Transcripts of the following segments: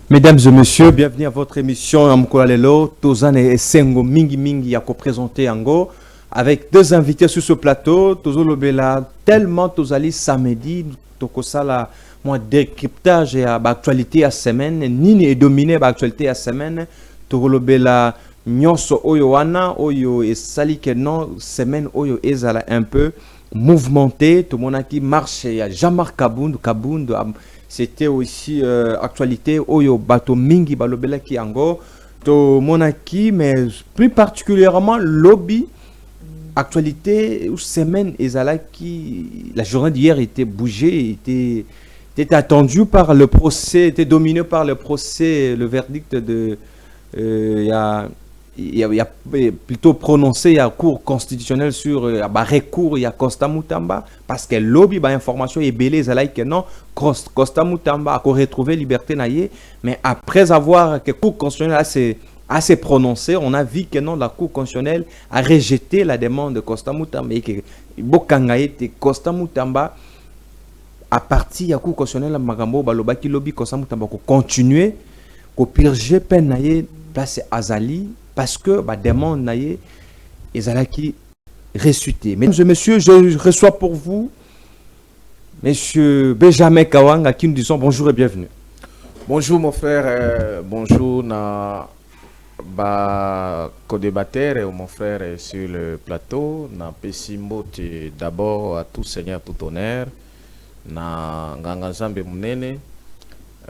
Mesdames et messieurs, bienvenue à votre émission Amkolalelo. Tozane et Sengo Mingi Mingi Yako présenté Ango avec deux invités sur ce plateau. Tozolo Bela tellement Tozali samedi Tokosala moi décryptage et actualité à semaine Nini est dominé par actualité à semaine. Tozolo Bela nyonso oyo wana oyo et sali que non semaine oyo ezala un peu mouvementé. Tout le monde qui marche ya Jean-Marc Kabund. C'était aussi actualité oyo bato mingi balobela ki ango to monaki mais plus particulièrement lobby actualité ou semaine ezala qui la journée d'hier était bougée était attendu par le procès, était dominé par le procès, le verdict de il y a plutôt prononcé il y a cour constitutionnel sur recours il y a Costa Mutamba parce que lobby ba information est belé zalaï que non Costa Mutamba a retrouvé liberté naïe mais après avoir que cour constitutionnelle assez prononcé on a vu que non la cour constitutionnelle a rejeté la demande de Costa Mutamba et que bokangaye Costa Mutamba à partir ya cour constitutionnelle magambo baloba ki lobby Costa Mutamba ko continuer ko purger peine naïe place Azali parce que la demande naïe qui ressuscité. Mesdames et messieurs, je reçois pour vous monsieur Benjamin Kawang à qui nous disons bonjour et bienvenue. Bonjour mon frère, bonjour na co-débatteur et mon frère sur le plateau na Pessimbo d'abord à tout seigneur tout honneur na Nganga Nzambe Munene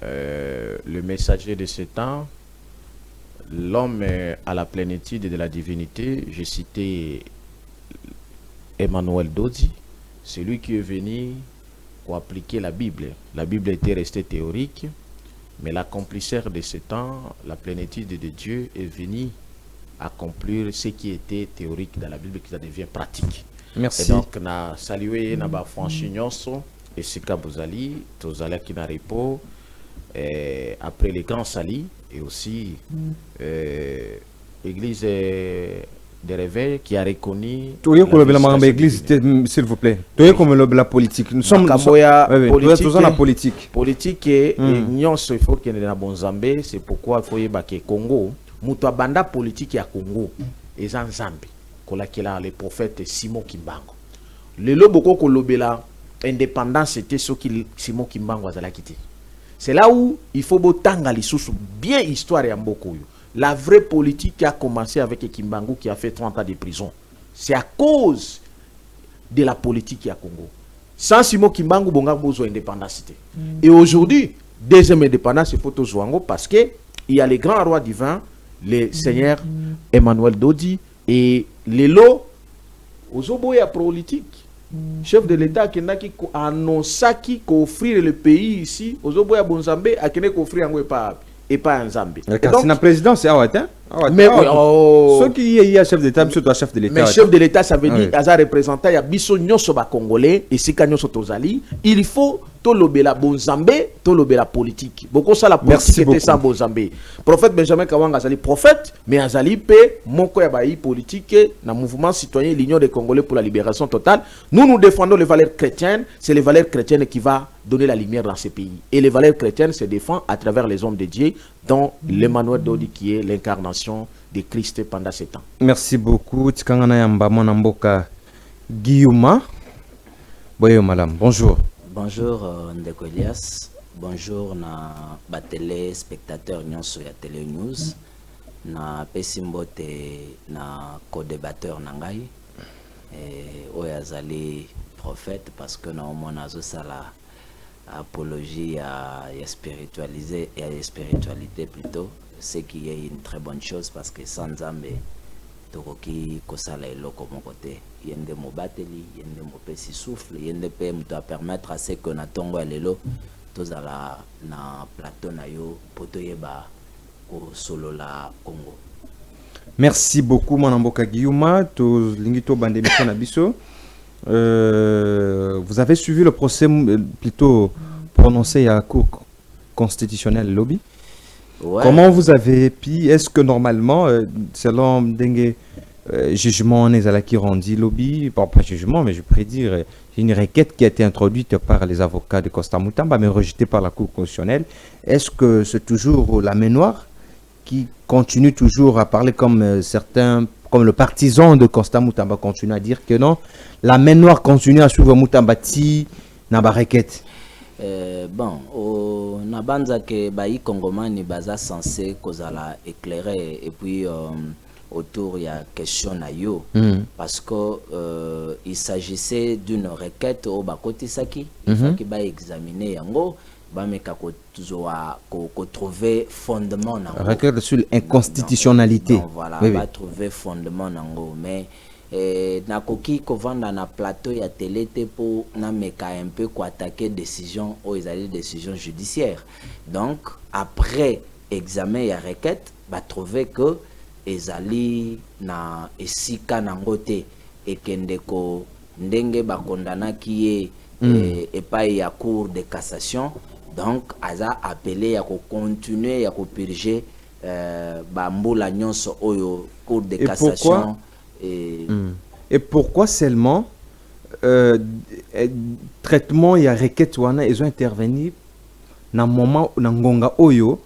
le messager de ce temps. L'homme à la plénitude de la divinité, j'ai cité Emmanuel Dodi, c'est lui qui est venu pour appliquer la Bible. La Bible était restée théorique, mais l'accomplisseur de ce temps, la plénitude de Dieu, est venu accomplir ce qui était théorique dans la Bible, qui ça devient pratique. Merci. Et donc, na salué na ba franchignoso et Sika Bouzali, Tozala qui n'a repos, après les grands salis. Et aussi l'église de réveil qui a reconnu l'église s'il vous plaît la politique nous sommes la politique et il faut qu'il y ait un bon Zambé c'est pourquoi il faut y que Congo muto banda politique ya Congo et Zambé kolakela le prophète Simon Kimbangu le loboko kolobela indépendance c'était ce qui Simon Kimbangu azala quitté. C'est là où il faut botanga lisusu bien histoire ya mboko. La vraie politique qui a commencé avec Kimbangu qui a fait 30 ans de prison. C'est à cause de la politique à Congo. Sans Simon Kimbangu bonga bozo indépendance. Et aujourd'hui, deuxième indépendance c'est Poto Zouango parce que il y a les grands rois divins, les seigneurs Emmanuel Dodi et les lots aux oboya politique. Chef de l'État qui a annoncé qu'il offrir le pays ici aux Oboya Bonzambé à qui offrir et pas en Zambie. C'est la présidence, c'est mais ceux qui y a chef d'État, c'est toi chef de l'État. Mais chef de l'État, ça veut dire qu'il y a représentant, il y a Bissonio Soba Congolais et Sikanyo Sotozali. Il faut Tolobela Bonzambé, Tolobela politique. Beaucoup ça la politique était sans Bonzambé. Prophète Benjamin Kawanga Azali prophète, mais Azali P, Moko Yabaï politique, dans le mouvement citoyen, l'Union des Congolais pour la libération totale. Nous défendons les valeurs chrétiennes. C'est les valeurs chrétiennes qui vont donner la lumière dans ces pays. Et les valeurs chrétiennes se défendent à travers les hommes de Dieu, dont l'Emmanuel Dodi qui est l'incarnation de Christ pendant ces temps. Merci beaucoup. Tikangana Yamba Monamboka Guillaume. Boyo madame, bonjour. Bonjour Ndeko Elias. Bonjour na ba téléspectateurs nyonso ya Télé News. Na Pesimbote na co-débatteur nangai. Oyazali prophète parce que na omona zo sala apologie à spiritualiser et à spiritualité plutôt, ce qui est une très bonne chose parce que sans Zambé tokoki kosala eloko mon côté yende mobateli yende mopesi souffle yende pe muta permettre à ce que na tongo lelo tozala na plateau na yo poto yeba ko solo la Congo. Merci beaucoup Monamboka Guillaume to lingito bandemiko na biso. Vous avez suivi le procès plutôt prononcé à la Cour constitutionnelle lobby. Ouais. Comment vous avez pu, est-ce que normalement, selon Dengue jugement, les qui rendit lobby, pas jugement, mais je pourrais dire, une requête qui a été introduite par les avocats de Constant Moutamba, mais rejetée par la Cour constitutionnelle. Est-ce que c'est toujours la main noire qui continue toujours à parler comme certains, comme le partisan de Constant Moutamba continue à dire que non, la main noire continue à suivre Moutamba ti na ba requête? Bon, au nabanza que bayi Congomani baza censé kozala éclairé et puis autour il y a question na yo parce que il s'agissait d'une requête au bakoti saki il faut qu'il ba examiner yango ba meka ko trouver fondement nango requête sur l'inconstitutionnalité. Donc, voilà, oui, ba trouver fondement nango mais nakoki kovanda na plateau ya télé te pour na meka un peu ko attaquer décision ou ils décision judiciaire. Donc après examen ya requête ba trouver que ezali na esika nango te ekende ko ndenge ba kondana ki epai ya cour de cassation, donc aza appelé ya ko continuer ya ko purger ba mbula nyonso oyo cour de cassation. Et pourquoi seulement traitement ya requête wana ils ont intervenu na moment na ngonga oyo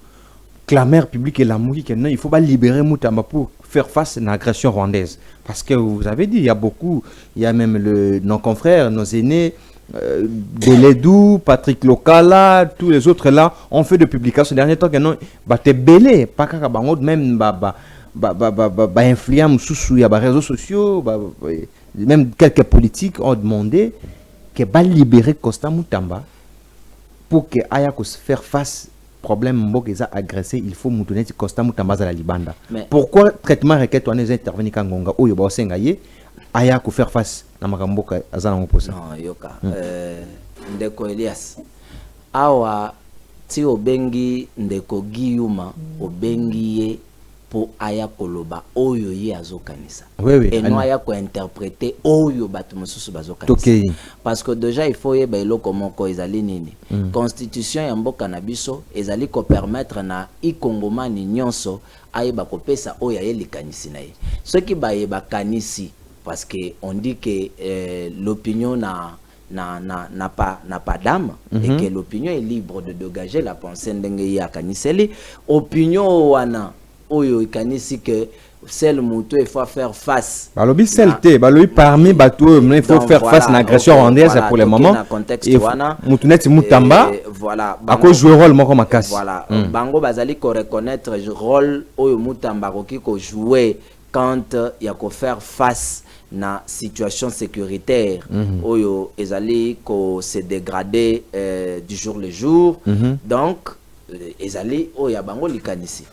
clameur publique et la mouille que non il faut pas libérer Moutamba pour faire face à l'agression rwandaise, parce que vous avez dit il y a beaucoup, il y a même nos confrères, nos aînés Beledou, Patrick Lokala, tous les autres là ont fait des publications dernier temps que non bah t'es belé pas qu'à bango même influence sous les réseaux sociaux, même quelques politiques ont demandé que va libérer Constant Moutamba pour que aya ko faire face problème mbokeza agressé, il faut moutonner Constant Moutamba za la libanda. Mais pourquoi traitement requête on est intervenu quand ngonga oyo ba osengaye aya ko faire face na makamboka azana ngoposa? Non yoka ndeko Elias awa ti obengi ndeko Guillaume obengi ye po aya koloba oyo ye azokanisa. Oui, oui. Et non aya ko interpréter oyo bato mosusu bazokanisa. Okay. Parce que déjà il faut yeba eloko moko ezali nini. Constitution ya mboka na biso ezali ko permettre na ikongomani nyonso ayeba kopesa oyo ye likanisi na ye. Ce qui ba yeba kanisi parce que on dit que l'opinion n'a pas d'âme et que l'opinion est libre de dégager la pensée ndenge ya kaniseli opinion wana oyo ikanisi que seul muto il faut faire face balobi selte balobi parmi bato il faut faire face à l'agression rwandaise pour le moment et wana mutuneti Moutamba voilà ako jouer rôle moko makasi voilà bango bazali ko reconnaître rôle oyo Moutamba koki ko jouer quand il y a ko faire face na situation sécuritaire oyo ezali ko se dégrader du jour le jour donc ezali oyo ya bango likanisi.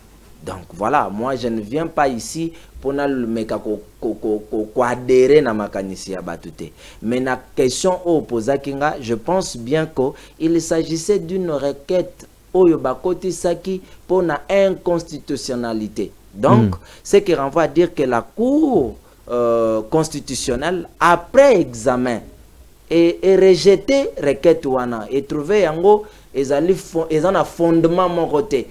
Donc voilà, moi je ne viens pas ici pour na le meka ko adhérer na makanisi ya batute. Mais la question opposa kinga, je pense bien que il s'agissait d'une requête oyo bakoti saki pour na inconstitutionnalité. Donc ce qui renvoie à dire que la Cour constitutionnelle après examen et rejeté requête wana et trouvé yango ezali ezana fondement mon côté.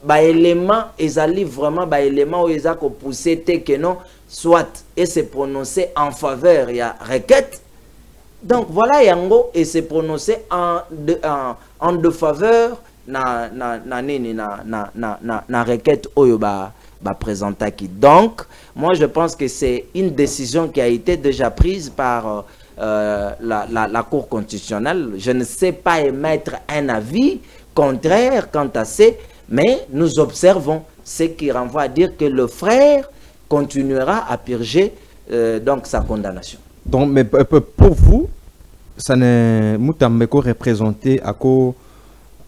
Ba élément ezali vraiment ba élément où ils a ko pousser te que non soit et se prononcer en faveur ya requête. Donc voilà yango et se prononcer en de faveur na requête oyo ba présenta qui. Donc moi je pense que c'est une décision qui a été déjà prise par la Cour constitutionnelle. Je ne sais pas émettre un avis contraire quant à ces. Mais nous observons ce qui renvoie à dire que le frère continuera à purger donc sa condamnation. Donc, mais pour vous, ça n'est Moutamba représenter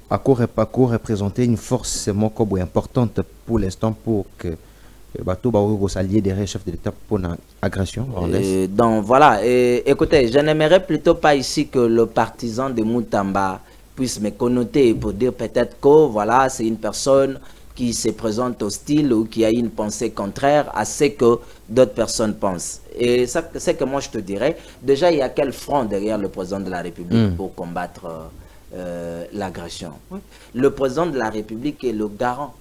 représenter une force importante pour l'instant pour que bateau s'allier derrière chef de l'État pour une agression. Donc voilà, écoutez, je n'aimerais plutôt pas ici que le partisan de Moutamba puisse me connoter pour dire peut-être que voilà, c'est une personne qui se présente hostile ou qui a une pensée contraire à ce que d'autres personnes pensent. Et ça, c'est que moi je te dirais, déjà il y a quel front derrière le président de la République pour combattre l'agression? Le président de la République est le garant.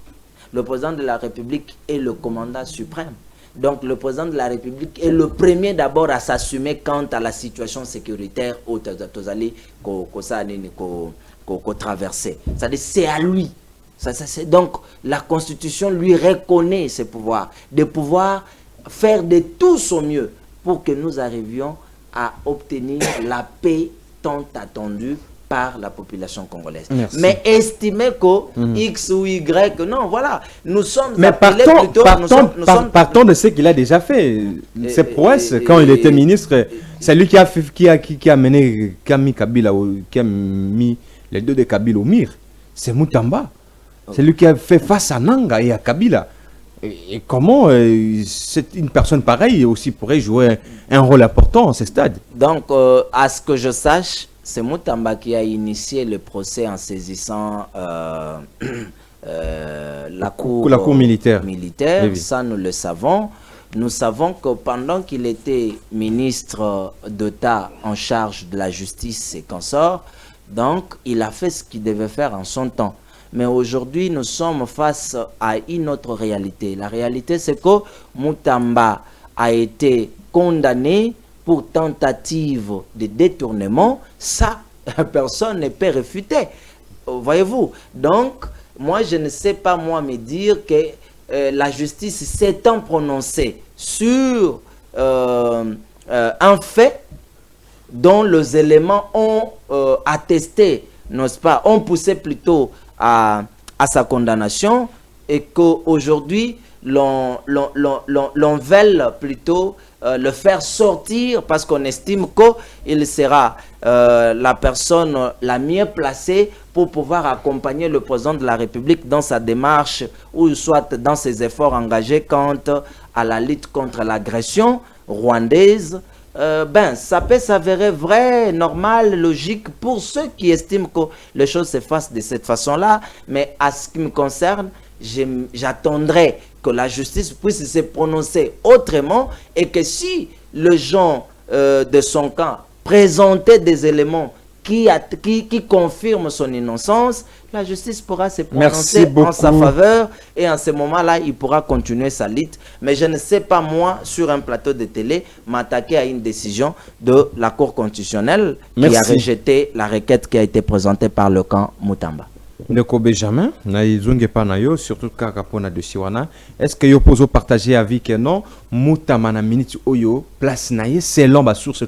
Le président de la République est le commandant suprême. Donc le président de la République est le premier d'abord à s'assumer quant à la situation sécuritaire au Tozali qu'on traversait. C'est-à-dire c'est à lui. Donc la Constitution lui reconnaît ses pouvoirs, de pouvoir faire de tout son mieux pour que nous arrivions à obtenir la paix tant attendue par la population congolaise. Merci. Mais estimer que X ou Y, non, voilà, nous sommes mais appelés plutôt... partons de ce qu'il a déjà fait. Ses prouesses, quand il était ministre, c'est lui qui a mis Kabila, qui a mis les deux de Kabila au mire. C'est Moutamba. C'est lui qui a fait face à Nanga et à Kabila. Et comment une personne pareille aussi pourrait jouer un rôle important à ce stade? Donc, à ce que je sache, c'est Moutamba qui a initié le procès en saisissant la cour militaire. Oui. Ça, nous le savons. Nous savons que pendant qu'il était ministre d'État en charge de la justice et consorts, donc il a fait ce qu'il devait faire en son temps. Mais aujourd'hui, nous sommes face à une autre réalité. La réalité, c'est que Moutamba a été condamné pour tentative de détournement. Ça, personne ne peut réfuter. Voyez-vous? Donc, moi, je ne sais pas, moi, me dire que la justice s'étant prononcée sur un fait dont les éléments ont attesté, n'est-ce pas, ont poussé plutôt à sa condamnation, et qu'aujourd'hui, l'on veut plutôt le faire sortir parce qu'on estime qu'il sera la personne la mieux placée pour pouvoir accompagner le président de la République dans sa démarche ou soit dans ses efforts engagés quant à la lutte contre l'agression rwandaise. Ça peut s'avérer vrai, normal, logique pour ceux qui estiment que les choses se fassent de cette façon-là. Mais à ce qui me concerne, j'attendrai que la justice puisse se prononcer autrement et que si les gens de son camp présentaient des éléments qui confirment son innocence, la justice pourra se prononcer en sa faveur et en ce moment-là, il pourra continuer sa lutte. Mais je ne sais pas, moi, sur un plateau de télé, m'attaquer à une décision de la Cour constitutionnelle qui a rejeté la requête qui a été présentée par le camp Moutamba. Ndeko Benjamin, surtout Kakapona de Siwana, est-ce que vous pouvez partager avis que non, Moutamba na minute oyo, place naye, selon la source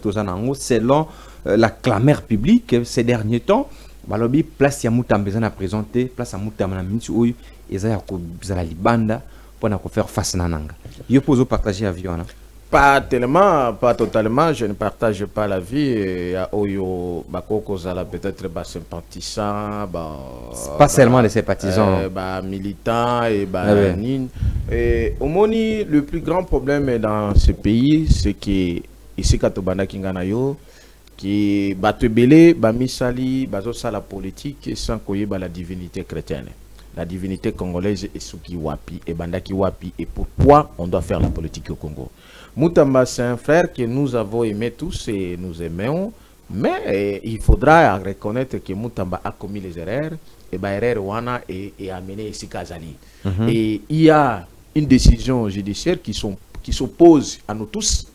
selon la clameur publique ces derniers temps, balobi place ya Moutamba a présenté, place à Moutamba na minute oyo, ils ont la libanda pour faire face à Nanga. Vous pouvez partager avis wana? Pas tellement, pas totalement, je ne partage pas la vie. Oyo Bakoko Zala peut-être sympathisant, pas seulement les sympathisants, militants et nin. Au moni, le plus grand problème dans ce pays, c'est que ici Katobanda Kinganayo, qui batebele, misali, la politique sans koye la divinité chrétienne. La divinité congolaise est Suki Wapi et Bandaki Wapi, et pourquoi on doit faire la politique au Congo. Moutamba, c'est un frère que nous avons aimé tous et nous aimons, mais il faudra reconnaître que Moutamba a commis les erreurs, et erreur wana est amené ici Kazali. Et il y a une décision judiciaire qui s'oppose à nous tous.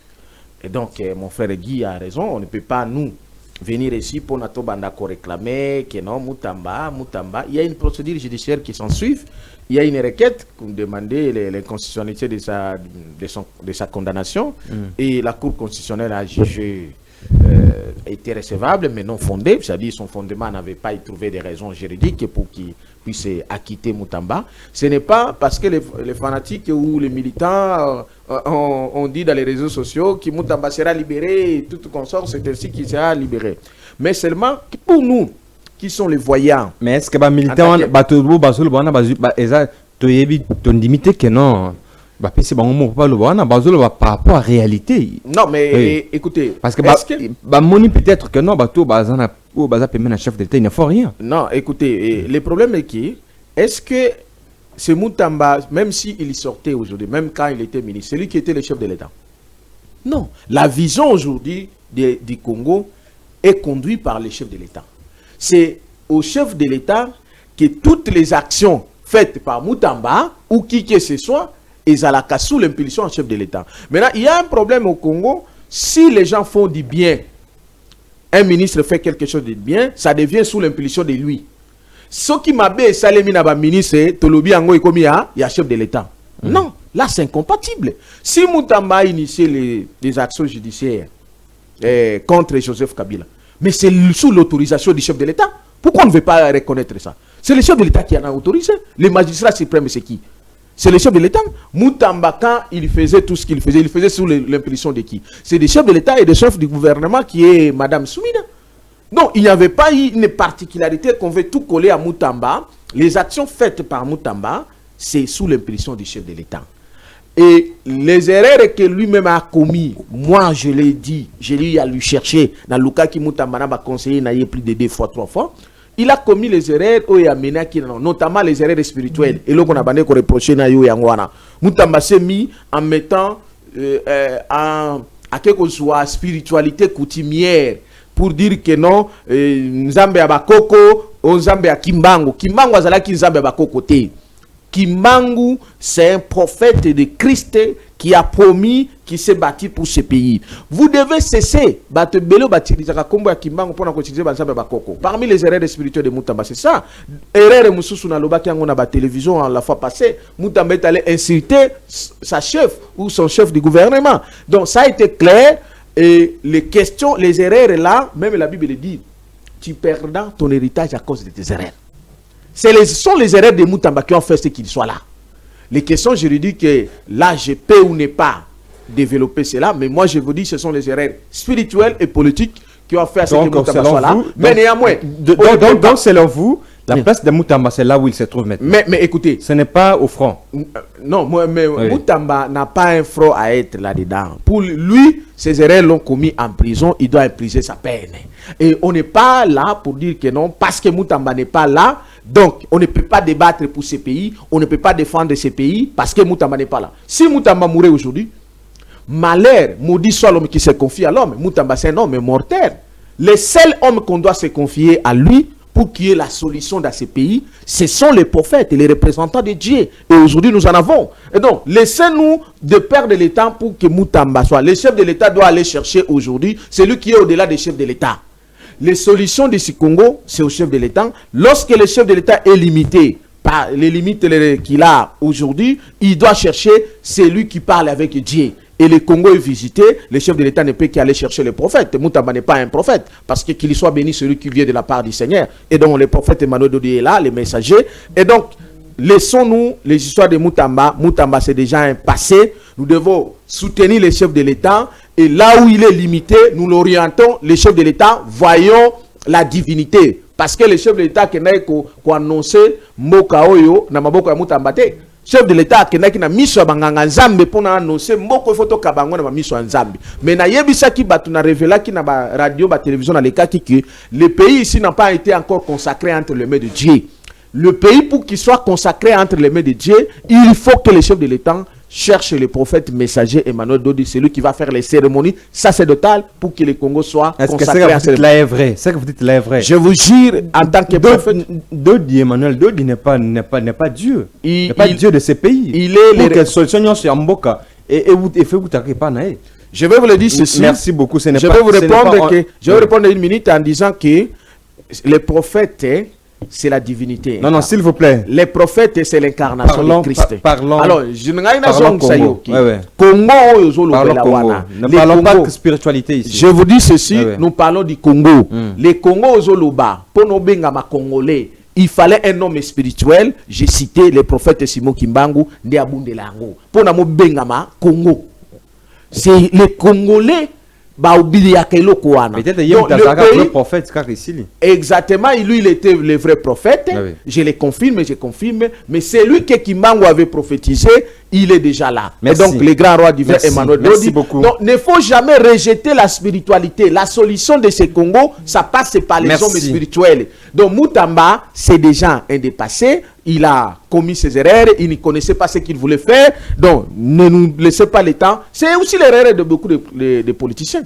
Et donc, mon frère Guy a raison, on ne peut pas nous venir ici pour notre bandako réclamer que non, Moutamba. Il y a une procédure judiciaire qui s'ensuit. Il y a une requête pour demander l'inconstitutionnalité de sa condamnation. Et la Cour constitutionnelle a jugé était recevable, mais non fondé. C'est-à-dire son fondement n'avait pas trouvé des raisons juridiques pour qu'il puisse acquitter Moutamba. Ce n'est pas parce que les fanatiques ou les militants ont dit dans les réseaux sociaux que Moutamba sera libéré et tout consort, c'est ainsi qu'il sera libéré. Mais seulement pour nous, qui sont les voyants. Mais est-ce que les militants, que non? Par rapport à la réalité. Non, mais écoutez. Parce que peut-être que non, chef d'État, il ne faut rien. Non, écoutez, le problème est qui? Est-ce que ce Moutamba, même s'il sortait aujourd'hui, même quand il était ministre, c'est lui qui était le chef de l'État? Non. La vision aujourd'hui du Congo est conduite par le chef de l'État. C'est au chef de l'État que toutes les actions faites par Moutamba ou qui que ce soit ezalaka sous l'impulsion du chef de l'État. Maintenant, il y a un problème au Congo. Si les gens font du bien, un ministre fait quelque chose de bien, ça devient sous l'impulsion de lui. Ce qui m'a bien salé na ministre, Tolobi Ango et comme il y a chef de l'État. Non, là c'est incompatible. Si Moutamba a initié les actions judiciaires contre Joseph Kabila, mais c'est sous l'autorisation du chef de l'État. Pourquoi on ne veut pas reconnaître ça? C'est le chef de l'État qui en a autorisé. Les magistrats suprêmes, c'est qui? C'est le chef de l'État. Moutamba, quand il faisait tout ce qu'il faisait, il faisait sous l'impulsion de qui? C'est des chefs de l'État et des chefs du gouvernement qui est Madame Soumina. Donc, il n'y avait pas eu une particularité qu'on veut tout coller à Moutamba. Les actions faites par Moutamba, c'est sous l'impulsion du chef de l'État. Et les erreurs que lui-même a commis, moi je l'ai dit, j'ai eu à lui chercher, dans le cas qui Moutamba n'a pas conseillé, n'a eu plus de 2 fois, 3 fois, il a commis les erreurs, notamment les erreurs spirituelles. Et là, on a reproché à Yangwana. Moutamba s'est mis en mettant à quelque soit spiritualité coutumière pour dire que non, Nzambe Abakoko, Nzambe a Kimbangu. Kimbangu azala ki Nzambe Abakoko te. Kimbangu, c'est un prophète de Christ qui a promis, qui s'est bâti pour ce pays. Vous devez cesser. Parmi les erreurs spirituelles de Moutamba, c'est ça. Erreur Moussou na loba qui a la télévision la fois passée. Moutamba est allé insulter sa chef ou son chef du gouvernement. Donc ça a été clair. Et les questions, les erreurs là, même la Bible le dit, tu perdras ton héritage à cause de tes erreurs. Ce sont les erreurs de Moutamba qui ont fait ce qu'il soit là. Les questions juridiques, là, je peux ou ne pas développer cela, mais moi, je vous dis, ce sont les erreurs spirituelles et politiques qui ont fait ce que Moutamba soit là. Mais néanmoins... Donc, selon vous, la place de Moutamba, c'est là où il se trouve maintenant. Mais écoutez... Ce n'est pas au front. Non, mais oui. Moutamba n'a pas un front à être là-dedans. Pour lui, ses erreurs l'ont commis en prison, il doit imprimer sa peine. Et on n'est pas là pour dire que non, parce que Moutamba n'est pas là, donc on ne peut pas débattre pour ces pays, on ne peut pas défendre ces pays parce que Moutamba n'est pas là. Si Moutamba mourait aujourd'hui, malheur, maudit soit l'homme qui se confie à l'homme. Moutamba c'est un homme mortel. Le seul homme qu'on doit se confier à lui pour qu'il y ait la solution dans ces pays, ce sont les prophètes et les représentants de Dieu. Et aujourd'hui, nous en avons. Et donc, laissez-nous de perdre le temps pour que Moutamba soit. Le chef de l'État doit aller chercher aujourd'hui celui qui est au-delà des chefs de l'État. Les solutions de ce Congo, c'est au chef de l'État. Lorsque le chef de l'État est limité par les limites qu'il a aujourd'hui, il doit chercher celui qui parle avec Dieu. Et le Congo est visité, le chef de l'État ne peut qu'aller chercher les prophètes. Moutamba n'est pas un prophète, parce que qu'il soit béni celui qui vient de la part du Seigneur. Et donc le prophète Emmanuel Dodi est là, les messagers. Et donc, laissons-nous les histoires de Moutamba. Moutamba, c'est déjà un passé. Nous devons soutenir les chefs de l'État. Et là où il est limité, nous l'orientons, les chefs de l'État, voyons la divinité. Parce que les chefs de l'État qui ont annoncé Moka Oyo, na maboko ya Moutamba te. Chef de l'État qui n'a mis banganga nzambe pour annoncer mboko photo kabango na miso nzambe. Mais na yebisa ki batu na révéla ki na ba radio ba télévision na les cas que le pays ici n'a pas été encore consacré entre les mains de Dieu. Le pays pour qu'il soit consacré entre les mains de Dieu, il faut que les chefs de l'État cherchent le prophète messager Emmanuel Dodi, c'est lui qui va faire les cérémonies sacerdotales pour que le Congo soit consacré entre les mains. Est-ce que c'est que vous dites là est vrai? Je vous jure, en tant que prophète, Dodi, Emmanuel Dodi n'est pas Dieu. Il n'est pas Dieu de ces pays. Il est pour quelle solution sur Mboka et vous t'arrivez pas naïe. Je vais vous le dire ceci. Merci beaucoup. Je vais vous répondre que je vais répondre une minute en disant que les prophètes, c'est la divinité. Non, s'il vous plaît. Les prophètes, c'est l'incarnation de Christ. Parlons. Alors, je ne Congo. Ne parlons pas de spiritualité ici. Je vous dis ceci, nous parlons du Congo. Les Congo Zoloba, pour nos bengama congolais, il fallait un homme spirituel. J'ai cité les prophètes Simon Kimbangu, Ndiabundelango. Pour nos bengama Congo. C'est les Congolais. Peut-être le vrai prophète ici. Exactement, lui il était le vrai prophète. Je le confirme, mais c'est lui que Kimbangu avait prophétisé, il est déjà là. Merci. Et donc le grand roi divin Emmanuel Dodi. Donc ne faut jamais rejeter la spiritualité. La solution de ce Congo, ça passe par les hommes spirituels. Donc Moutamba, c'est déjà un dépassé. Il a commis ses erreurs, il ne connaissait pas ce qu'il voulait faire. Donc, ne nous laissez pas le temps. C'est aussi l'erreur de beaucoup de politiciens.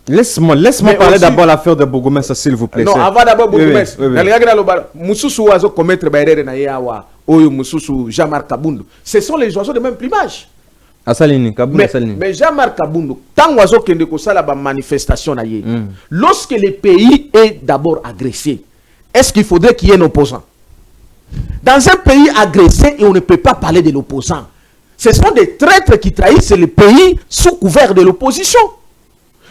Laisse-moi parler d'abord l'affaire de Bourgmestre, s'il vous plaît. Non, avant d'abord Bourgmestre. Mususu Oizo commettre Bayrere na Yawa, Oyo Mususu, Jean-Marc Kabundu. Ce sont les oiseaux de même plumage. Mais Jean-Marc Kabundu, tant oiseau qui ne sala ba manifestation na ye. Lorsque le pays est d'abord agressé, est-ce qu'il faudrait qu'il y ait un opposant? Dans un pays agressé, et on ne peut pas parler de l'opposant. Ce sont des traîtres qui trahissent le pays sous couvert de l'opposition.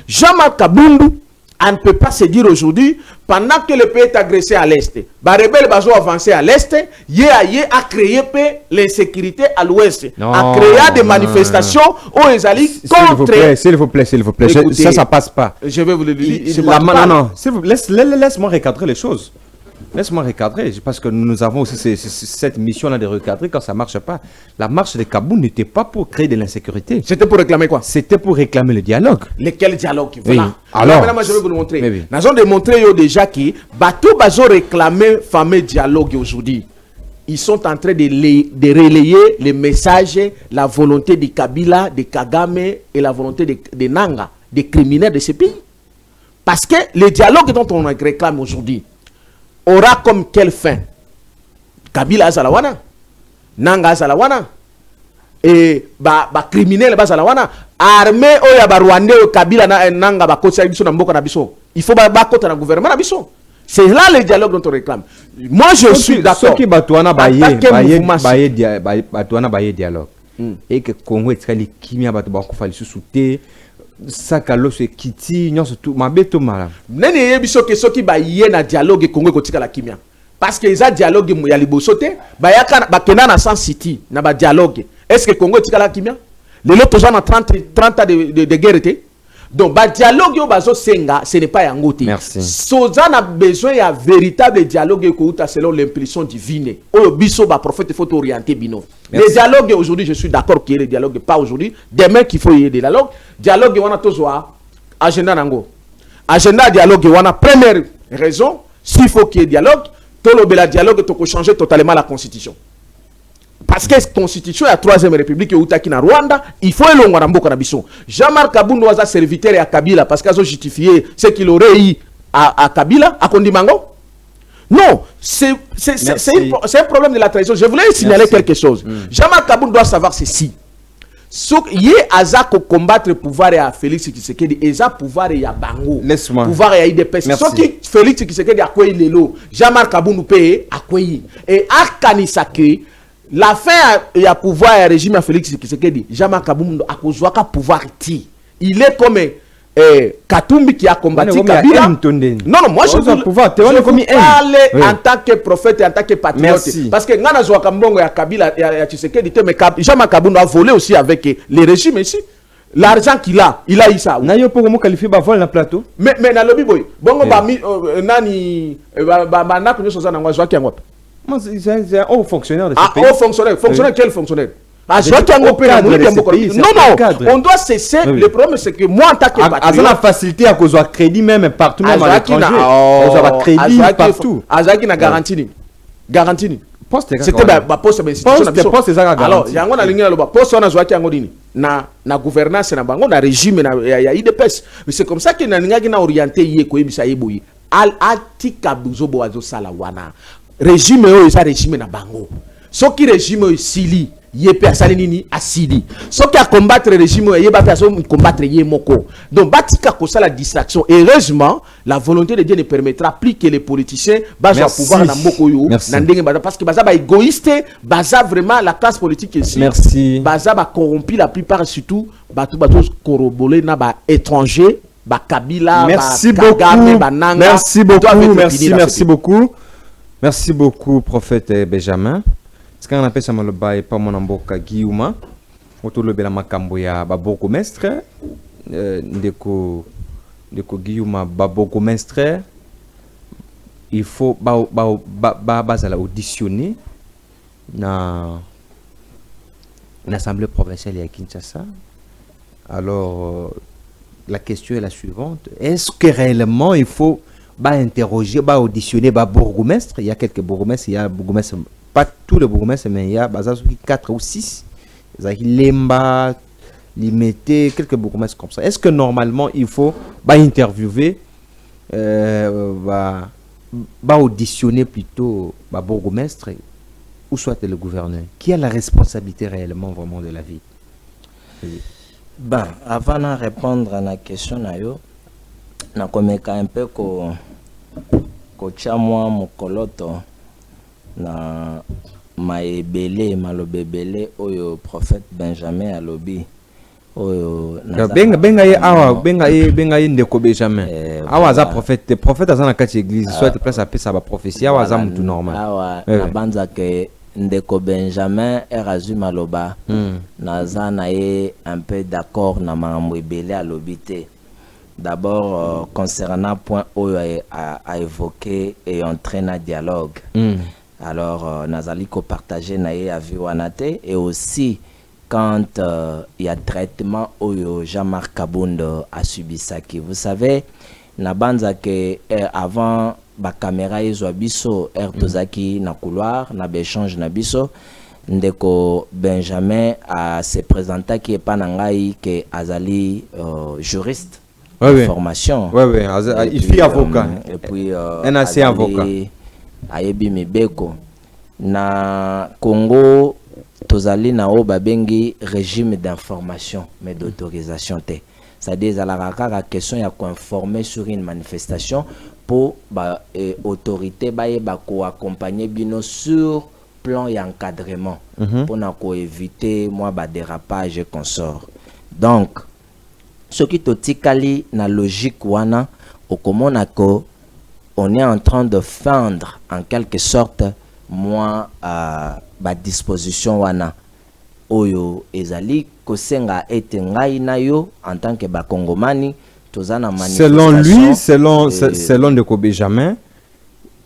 Jean-Marc Kabundu, on ne peut pas se dire aujourd'hui, pendant que le pays est agressé à l'est, les rebelles ont avancé à l'est, a créé l'insécurité à l'ouest, a créé des manifestations où ils allaient contre... S'il vous plaît. Écoutez, ça passe pas. Je vais vous le dire. Non, laisse-moi recadrer les choses. Laisse-moi recadrer, parce que nous avons aussi cette mission-là de recadrer quand ça ne marche pas. La marche de Kaboul n'était pas pour créer de l'insécurité. C'était pour réclamer quoi? C'était pour réclamer le dialogue. Lequel dialogue? Voilà. Oui. Alors, maintenant, je vais vous le montrer. Nous avons démontré déjà que bateau bazo réclamé le fameux dialogue aujourd'hui. Ils sont en train de relayer les messages, la volonté de Kabila, de Kagame et la volonté de Nanga, des criminels de ce pays. Parce que le dialogue dont on réclame aujourd'hui aura comme quelle fin? Kabila azalawana, Nanga azalawana, et criminel azalawana, armée oya ba Rwanda o Kabila na Nanga ba kotsa biso na mboka na biso. Il faut ba kota na gouvernement na biso. C'est là le dialogue dont on réclame. Moi je suis d'accord. Ce qui batouana baye dialogue. Et que Congo est très kimia batu ba ko fali sous-souté. Sakalo se kiti nyonso tout mabeto mala nene yebiso ke soki ba yena dialogue Congo kotika la kimia parce que za dialogue ya libosote ba yaka ba kena na San City na ba dialogue est-ce que Congo tika la kimia le lot gens na 30 ans de guerre était donc ba dialogue yo bazo senga ce n'est pas yangote. Merci. Soza na besoin ya véritable dialogue ko uta selon l'impulsion divine oyo biso ba prophète faut orienter bino. Les dialogues aujourd'hui, je suis d'accord qu'il y ait des dialogues, pas aujourd'hui. Demain qu'il faut y ait des dialogues. Dialogue, on a tous agenda nango. Agenda dialogue, on a première raison. S'il faut qu'il y ait dialogue, tout le dialogue, il faut changer totalement la constitution. Parce que la constitution est la troisième république où il na Rwanda, il faut y aller Jean-Marc Kabundu a serviteur à Kabila parce qu'ils ont justifié ce qu'il aurait eu à Kabila, à Kondimango. Non, c'est un problème de la trahison. Je voulais signaler quelque chose. Jean-Marc Kabundu doit savoir ceci. Il y a Azako combattre le pouvoir à Félix Tshisekedi et ça pouvoir à Bango. Laisse-moi. Pouvoir à IDPS. Ce qui Félix Tshisekedi a quoi il est Jean-Marc Kabundu paye à quoi il. Et à Kanisake, la fin il y a pouvoir à régime à Félix Tshisekedi. Jean-Marc Kabundu a cause de pouvoir ti. Il est comme Katumbi qui a combattu Kabila. Non, moi je veux parler en tant que prophète et en tant que patriote. Parce que Ngana Zouakambongo et Kabila et Tshisekedi, mais Jean-Marc Kabundu a volé aussi avec les régimes ici. L'argent qu'il a, il a eu ça. Nayo pour moi qualifier ba vol na plateau. Mais na lobby boy. Bongo ba nani ba na kunyo soza na ngwa ki ngwa. Moi c'est un haut fonctionnaire de ce pays. Ah, haut fonctionnaire. Fonctionnaire quel fonctionnaire? Non, on doit cesser. Le problème, c'est que moi, en tant que patriote, la facilité à cause de crédit même partout, même à l'étranger. On a crédit partout. Azaki na garantie. Garantie. C'était ma poste d'institution. Alors, il y a un ligne là-bas. Poste on a joué na gouvernance na bango na régime na ya IDPS. Mais c'est comme ça que na ninga na orienté yé ko yebisa yeboyi. Al atika buzobo azo sala wana. Régime yo eza régime na bango. Soki régime yo sili yé salinini asili. Ce qui a combattre le régime, yé ba personne combattre yé moko. Donc batika ko la distraction. Heureusement, la volonté de Dieu ne permettra plus que les politiciens basent pouvoir na moko yo parce que baza ba égoïste, baza vraiment la classe politique ici. Merci. Baza ba corrompu la plupart surtout bato corroboré na ba étranger, ba Kabila, merci ba Kagame, ba Nanga. Merci beaucoup. Merci beaucoup. Merci beaucoup prophète Benjamin. Ce qu'on appelle ça le bail pas mon amboka Guillaume autour le bela makambo ya baboko mestre ndeko Guillaume baboko mestre il faut bazala auditionner na l'Assemblée provinciale à Kinshasa. Alors la question est la suivante: est-ce que réellement il faut interroger, auditionner bourgmestre? Il y a quelques bourgmestres, il y a bourgmestre, pas tous les bourgmestres, mais il y a 4 ou 6. Lemba, limiter quelques bourgmestres comme ça. Est-ce que normalement il faut interviewer, auditionner plutôt bourgmestre ou soit le gouverneur? Qui a la responsabilité réellement vraiment de la ville? Avant de répondre à la question, je vais un peu moi mokoloto na maebele malobebele oyo prophète Benjamin alobi oyo benga ye ndeko Benjamin awa za prophète azana kati église soit place appeler ça ba prophétie awa za mutu normal awa na banza ke ndeko Benjamin erazu maloba naza na ye un peu d'accord na mambo ebele alobi te. D'abord, concernant point où a évoqué et entraîné un dialogue. Alors, Nazali ko partagé naie à Viwanate et aussi quand il y a traitement où Jean-Marc Kabound a subi ça qui, vous savez, na banza que avant ba caméra izo biso tozaki na couloir na échange na biso ndeko Benjamin a se présenté qui est pas nangai que azali juriste. Formation. Il fait avocat. Et puis, NAC avocat. Ayebi Mibeko. Na Congo, tozali na o babengi régime d'information, mais d'autorisation. C'est-à-dire, la question ya ko informer sur une manifestation pour autorité accompagner bino sur plan et encadrement pour éviter moi dérapage et consort. Donc, ce qui totikali na logique wana okomonako on est en train de feindre en quelque sorte moi disposition wana oyo ezali kosenga ete ngai na yo en tant que bakongomani tozana manifestation selon Ndeko Benjamin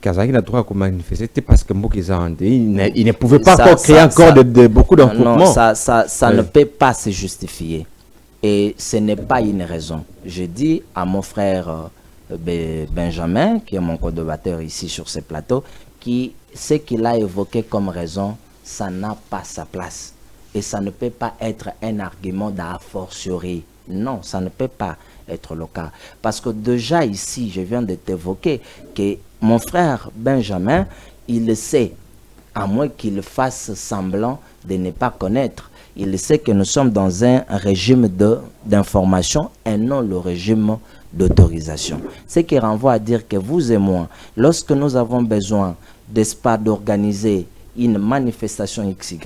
Kazaki n'a droit à manifester parce que il ne pouvait pas créer encore beaucoup d'enfoutements. Non, ça ne peut pas se justifier. Et ce n'est pas une raison. Je dis à mon frère Benjamin, qui est mon co-débatteur ici sur ce plateau, ce qu'il a évoqué comme raison, ça n'a pas sa place. Et ça ne peut pas être un argument d'a fortiori. Non, ça ne peut pas être le cas. Parce que déjà ici, je viens de t'évoquer que mon frère Benjamin, il le sait, à moins qu'il fasse semblant de ne pas connaître. Il sait que nous sommes dans un régime d'information et non le régime d'autorisation. Ce qui renvoie à dire que vous et moi, lorsque nous avons besoin d'organiser une manifestation XY,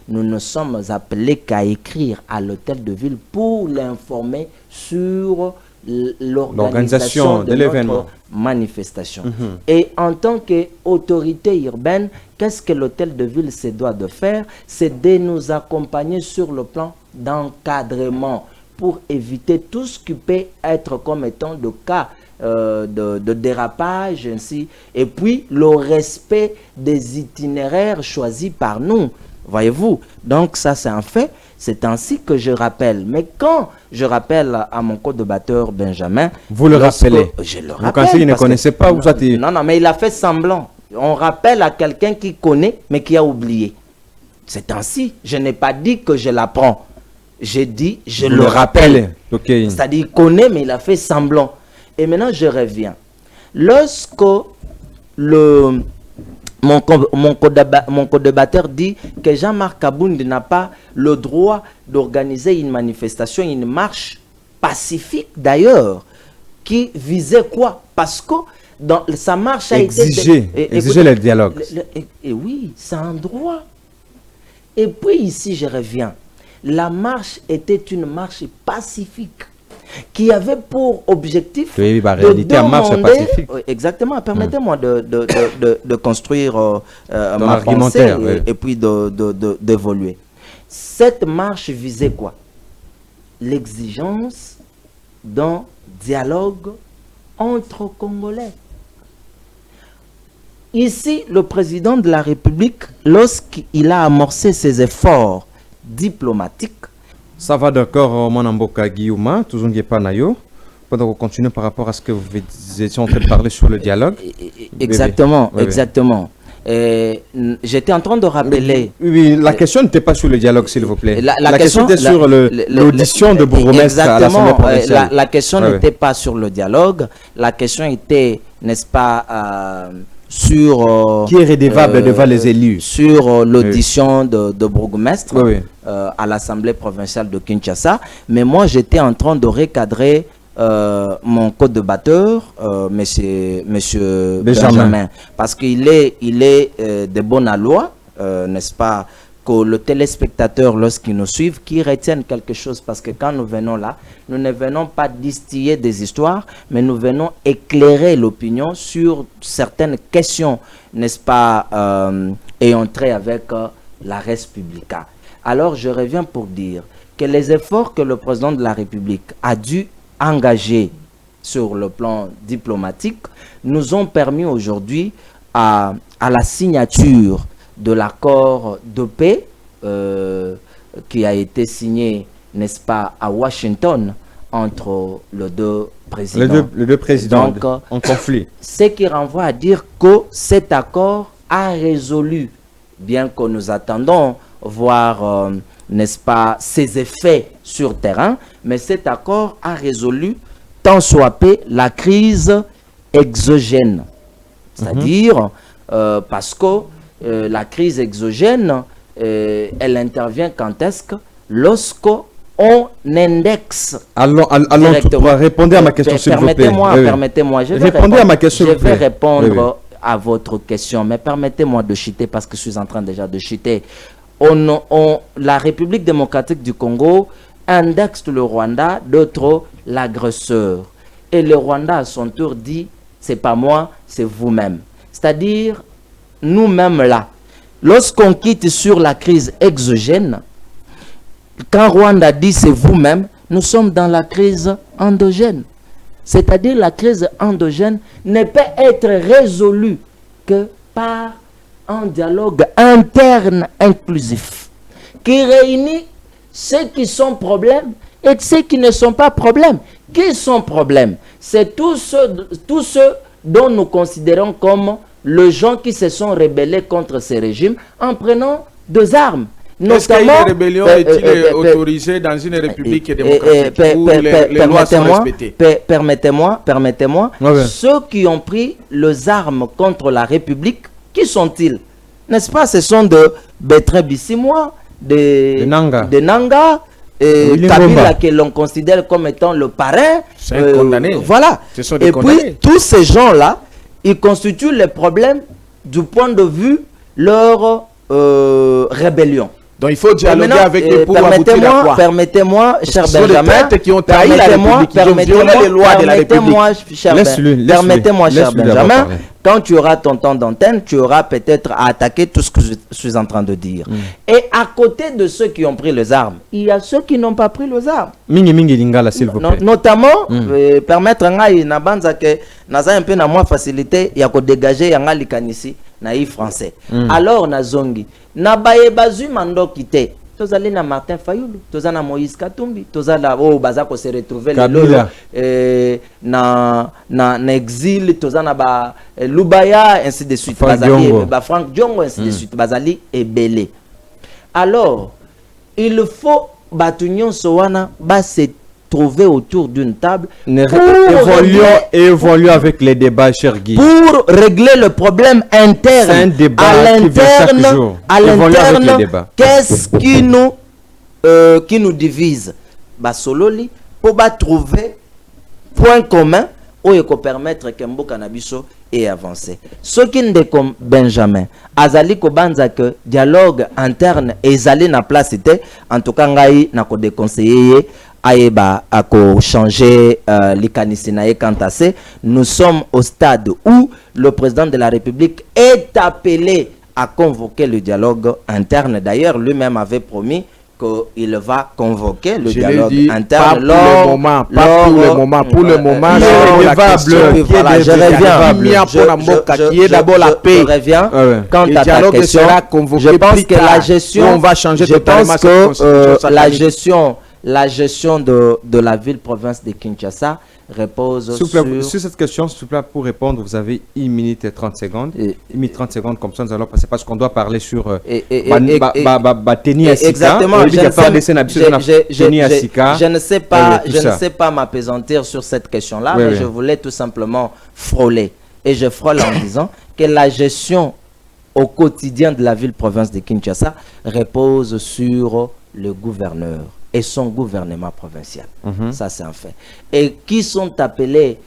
nous ne sommes appelés qu'à écrire à l'hôtel de ville pour l'informer sur l'organisation de l'événement. Manifestation. Et en tant qu'autorité urbaine, qu'est-ce que l'hôtel de ville se doit de faire? C'est de nous accompagner sur le plan d'encadrement pour éviter tout ce qui peut être comme étant de cas de dérapage ainsi, et puis le respect des itinéraires choisis par nous. Voyez-vous? Donc ça c'est un fait. C'est ainsi que je rappelle. Mais quand je rappelle à mon co-débatteur Benjamin... Vous le rappelez? Je le rappelle. Vous, quand il ne connaissait pas, vous êtes... Non, mais il a fait semblant. On rappelle à quelqu'un qui connaît, mais qui a oublié. C'est ainsi. Je n'ai pas dit que je l'apprends. J'ai dit, je le rappelle. Okay. C'est-à-dire, il connaît, mais il a fait semblant. Et maintenant, je reviens. Lorsque mon co-débatteur dit que Jean-Marc Kabound n'a pas le droit d'organiser une manifestation, une marche pacifique d'ailleurs, qui visait quoi? Parce que dans sa marche a été... Exiger le dialogue. Et oui, c'est un droit. Et puis ici, je reviens. La marche était une marche pacifique qui avait pour objectif de demander... Exactement, permettez-moi de construire ma pensée et puis d'évoluer. Cette marche visait quoi? L'exigence d'un dialogue entre Congolais. Ici, le président de la République, lorsqu'il a amorcé ses efforts diplomatiques, ça va d'accord, mon Mboka Guillaume, toujours n'y pas nayo. Pendant qu'on continue par rapport à ce que vous étiez en train de parler sur le dialogue. Exactement, exactement. j'étais en train de rappeler... Oui, la question n'était pas sur le dialogue, s'il vous plaît. La question était sur l'audition de bourgmestre à l'Assemblée provinciale. La question n'était pas sur le dialogue. La question était, n'est-ce pas, sur... qui est redevable devant les élus. Sur l'audition de bourgmestre à l'Assemblée provinciale de Kinshasa. Mais moi, j'étais en train de recadrer mon co-débatteur, monsieur Benjamin, parce qu'il est de bonne loi, n'est-ce pas, que le téléspectateur, lorsqu'il nous suit, qui retienne quelque chose, parce que quand nous venons là, nous ne venons pas distiller des histoires, mais nous venons éclairer l'opinion sur certaines questions, n'est-ce pas, ayant trait avec la res publica. Alors je reviens pour dire que les efforts que le président de la République a dû engagés sur le plan diplomatique nous ont permis aujourd'hui à la signature de l'accord de paix qui a été signé, n'est-ce pas, à Washington entre les deux présidents. Les deux présidents. Donc, en conflit. Ce qui renvoie à dire que cet accord a résolu, bien que nous attendons voir n'est-ce pas, ses effets sur terrain, mais cet accord a résolu tant soit peu la crise exogène. C'est-à-dire, parce que la crise exogène, elle intervient quand est-ce que lorsqu'on indexe. Allons répondre à ma question, s'il vous plaît. Permettez-moi, je vais répondre à votre question, mais permettez-moi de chuter parce que je suis en train déjà de chuter. La République démocratique du Congo indexe le Rwanda, d'autres l'agresseur. Et le Rwanda à son tour dit, c'est pas moi, c'est vous-même. C'est-à-dire, nous-mêmes là, lorsqu'on quitte sur la crise exogène, quand Rwanda dit c'est vous-même, nous sommes dans la crise endogène. C'est-à-dire la crise endogène ne peut être résolue que par un dialogue interne inclusif qui réunit ceux qui sont problèmes et ceux qui ne sont pas problèmes. Qui sont problèmes? C'est tous ceux dont nous considérons comme les gens qui se sont rebellés contre ces régimes en prenant des armes. Est-ce qu'une rébellion est-il autorisée dans une république démocratique où les lois sont respectées? Permettez-moi. Ceux qui ont pris les armes contre la République, qui sont-ils? N'est-ce pas? Ce sont de Bertrand Bisimwa, de Nanga, Kabila, que l'on considère comme étant le parrain. C'est condamné. Voilà. Et puis, tous ces gens-là, ils constituent le problème du point de vue leur rébellion. Donc il faut dialoguer avec eux pour aboutir à quoi? Permettez-moi, cher Benjamin, permettez-moi, cher Benjamin, quand tu auras ton temps d'antenne, tu auras peut-être à attaquer tout ce que je suis en train de dire. Et à côté de ceux qui ont pris les armes, il y a ceux qui n'ont pas pris les armes. Notamment, permettre à Nabanza que Naza un peu na moins facilité, il y a que dégager Yanga Likanisi, naïf français. Alors, Nazongi, Nabaye Bazu Mando Kite. Tozali na Martin Fayulu, tozana Moïse Katumbi, tozala bazako se retrouver na exil, tozana ba Lubaya, ainsi de suite, bazali ba Frank Diongo, ainsi de suite, bazali et belé. Alors, il faut batunion sowana ba se trouver autour d'une table. Évoluons avec les débats, cher Guy. Pour régler le problème interne. C'est un débat à l'interne, qu'est-ce qui nous divise? Basololi, pour trouver point commun où il peut permettre que Mboka Nabiso ait avancé. Ce qui n'est comme Benjamin, Azali Kobanza que dialogue interne et Azali na place était, en tout cas, ngai na ko déconseiller Aïba a changé l'Ikanisinae Kantassé. Nous sommes au stade où le président de la République est appelé à convoquer le dialogue interne. D'ailleurs, lui-même avait promis qu'il va convoquer le dialogue interne. Pour le moment, je d'abord la paix. Je reviens. Quant à ta question, je pense que la gestion, la gestion de la ville-province de Kinshasa repose sur cette question, s'il vous plaît, pour répondre, vous avez 1 minute et 30 secondes. 1 minute 30 secondes, comme ça, nous allons passer parce qu'on doit parler sur exactement. Je ne sais pas m'appesantir sur cette question-là, mais je voulais tout simplement frôler. Et je frôle en disant que la gestion au quotidien de la ville-province de Kinshasa repose sur le gouverneur et son gouvernement provincial. Ça, c'est un fait. Et qui sont appelés,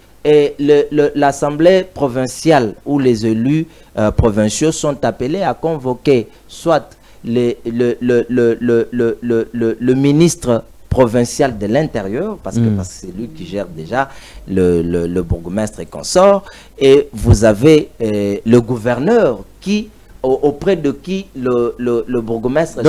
l'Assemblée provinciale ou les élus provinciaux sont appelés à convoquer soit le ministre provincial de l'Intérieur, parce que c'est lui qui gère déjà le bourgmestre et consort, et vous avez le gouverneur qui auprès de qui le bourgmestre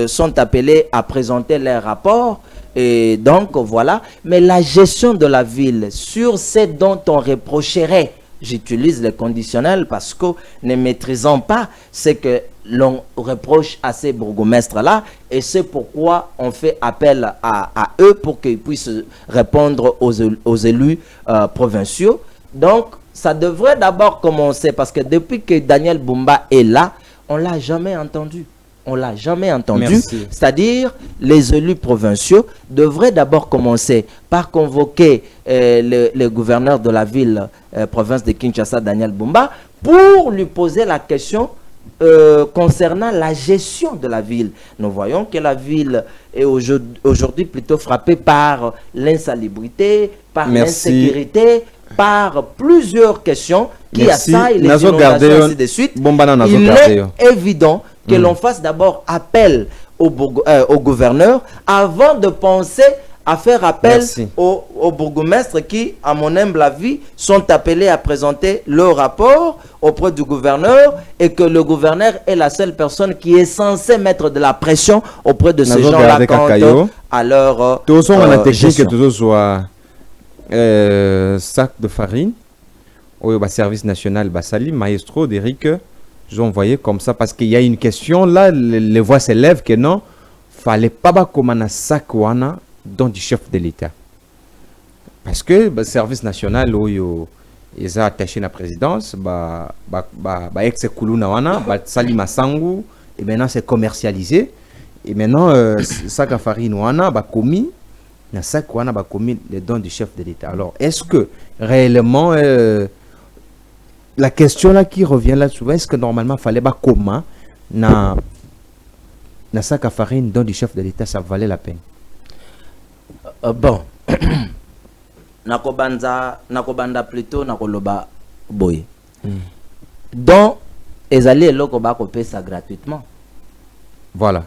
sont appelés à présenter leurs rapports. Et donc voilà, mais la gestion de la ville sur ce dont on reprocherait, j'utilise le conditionnel parce que ne maîtrisant pas ce que l'on reproche à ces bourgmestres là, et c'est pourquoi on fait appel à eux pour qu'ils puissent répondre aux élus provinciaux. Donc ça devrait d'abord commencer, parce que depuis que Daniel Bumba est là, on ne l'a jamais entendu. On ne l'a jamais entendu. C'est-à-dire, les élus provinciaux devraient d'abord commencer par convoquer le gouverneur de la ville, province de Kinshasa, Daniel Bumba, pour lui poser la question concernant la gestion de la ville. Nous voyons que la ville est aujourd'hui plutôt frappée par l'insalubrité, par l'insécurité, par plusieurs questions qui assaillent les inondations, ainsi de suite. Il est évident que l'on fasse d'abord appel au gouverneur avant de penser à faire appel aux bourgmestres qui, à mon humble avis, sont appelés à présenter leur rapport auprès du gouverneur, et que le gouverneur est la seule personne qui est censée mettre de la pression auprès de ces gens-là quant à leur gestion. Sac de farine au service national Bassali, maestro d'Eric, j'ai envoyé comme ça parce qu'il y a une question là, les voix s'élèvent que non, fallait pas comme un sac wana dans du chef de l'État, parce que le service national où ils ont attaché la présidence, ex kuluna wana Sali Masangu, et maintenant c'est commercialisé, et maintenant sac à farine wana commis. Il y a ça qu'on a commis les dons du chef de l'État. Alors, est-ce que réellement, la question là qui revient là souvent, est-ce que normalement, il fallait pas comment na sac à farine don du chef de l'État, ça valait la peine? Bon, nakobanda plutôt nakoloba boy. Donc, ils allaient là ça gratuitement. Voilà,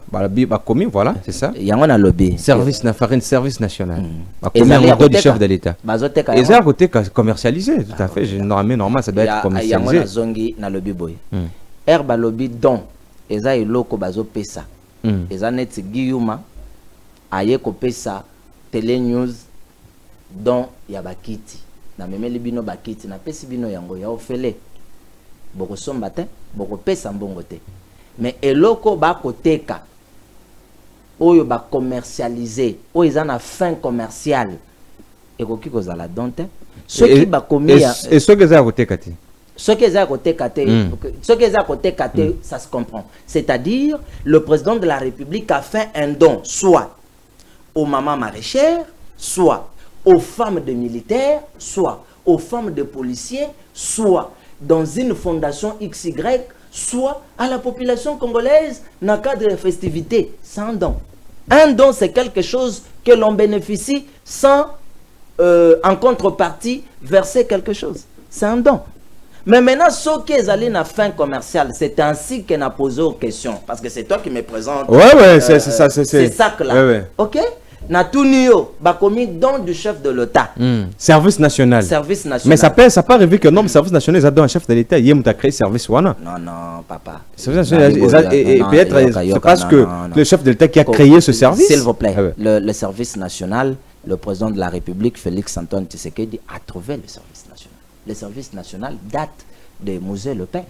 commis, voilà, c'est ça. Il y a un lobby. Service national. Commis en du chef de l'État. Et ça, à côté commercialisé, tout à fait. Normalement, ça doit être commercialisé. Il y a un lobby boy. Herba lobby don. Et ça, il y a un bazo pesa. Et ça, net Guillaume, aye ko pesa, télé news, don ya bakiti. Na meme libino bakiti, na pesi bino yango ya ofele. Boko somba te, boko pesa mbongo te. Mais eloko ba koteka oyo ba commercialiser oyo ils en fin commerciale et ko kiko za la donte ceux qui ba commis et ceux qui za koteka te ceux qui za koteka te ça se comprend, c'est-à-dire le président de la République a fait un don soit aux mamans maraîchères, soit aux femmes de militaires, soit aux femmes de policiers, soit dans une fondation XY, soit à la population congolaise dans le cadre de festivités. C'est un don. Un don, c'est quelque chose que l'on bénéficie sans, en contrepartie, verser quelque chose. C'est un don. Mais maintenant, ceux qui sont allés dans la fin commerciale, c'est ainsi qu'on a posé aux questions. Parce que c'est toi qui me présentes. C'est ça. C'est ça que là. Ok? Natunio, commis don du chef de l'État. Service national. Service national. Mais ça peut arriver que non, le service national, ils ont donné un chef de l'État, ils ont créé service wana. Non, papa. Service national, et peut-être c'est parce que le chef de l'État qui a créé ce service. S'il vous plaît, le service national, le président de la République, Félix Antoine Tshisekedi, a trouvé le service national. Le service national date de Mosé le Père.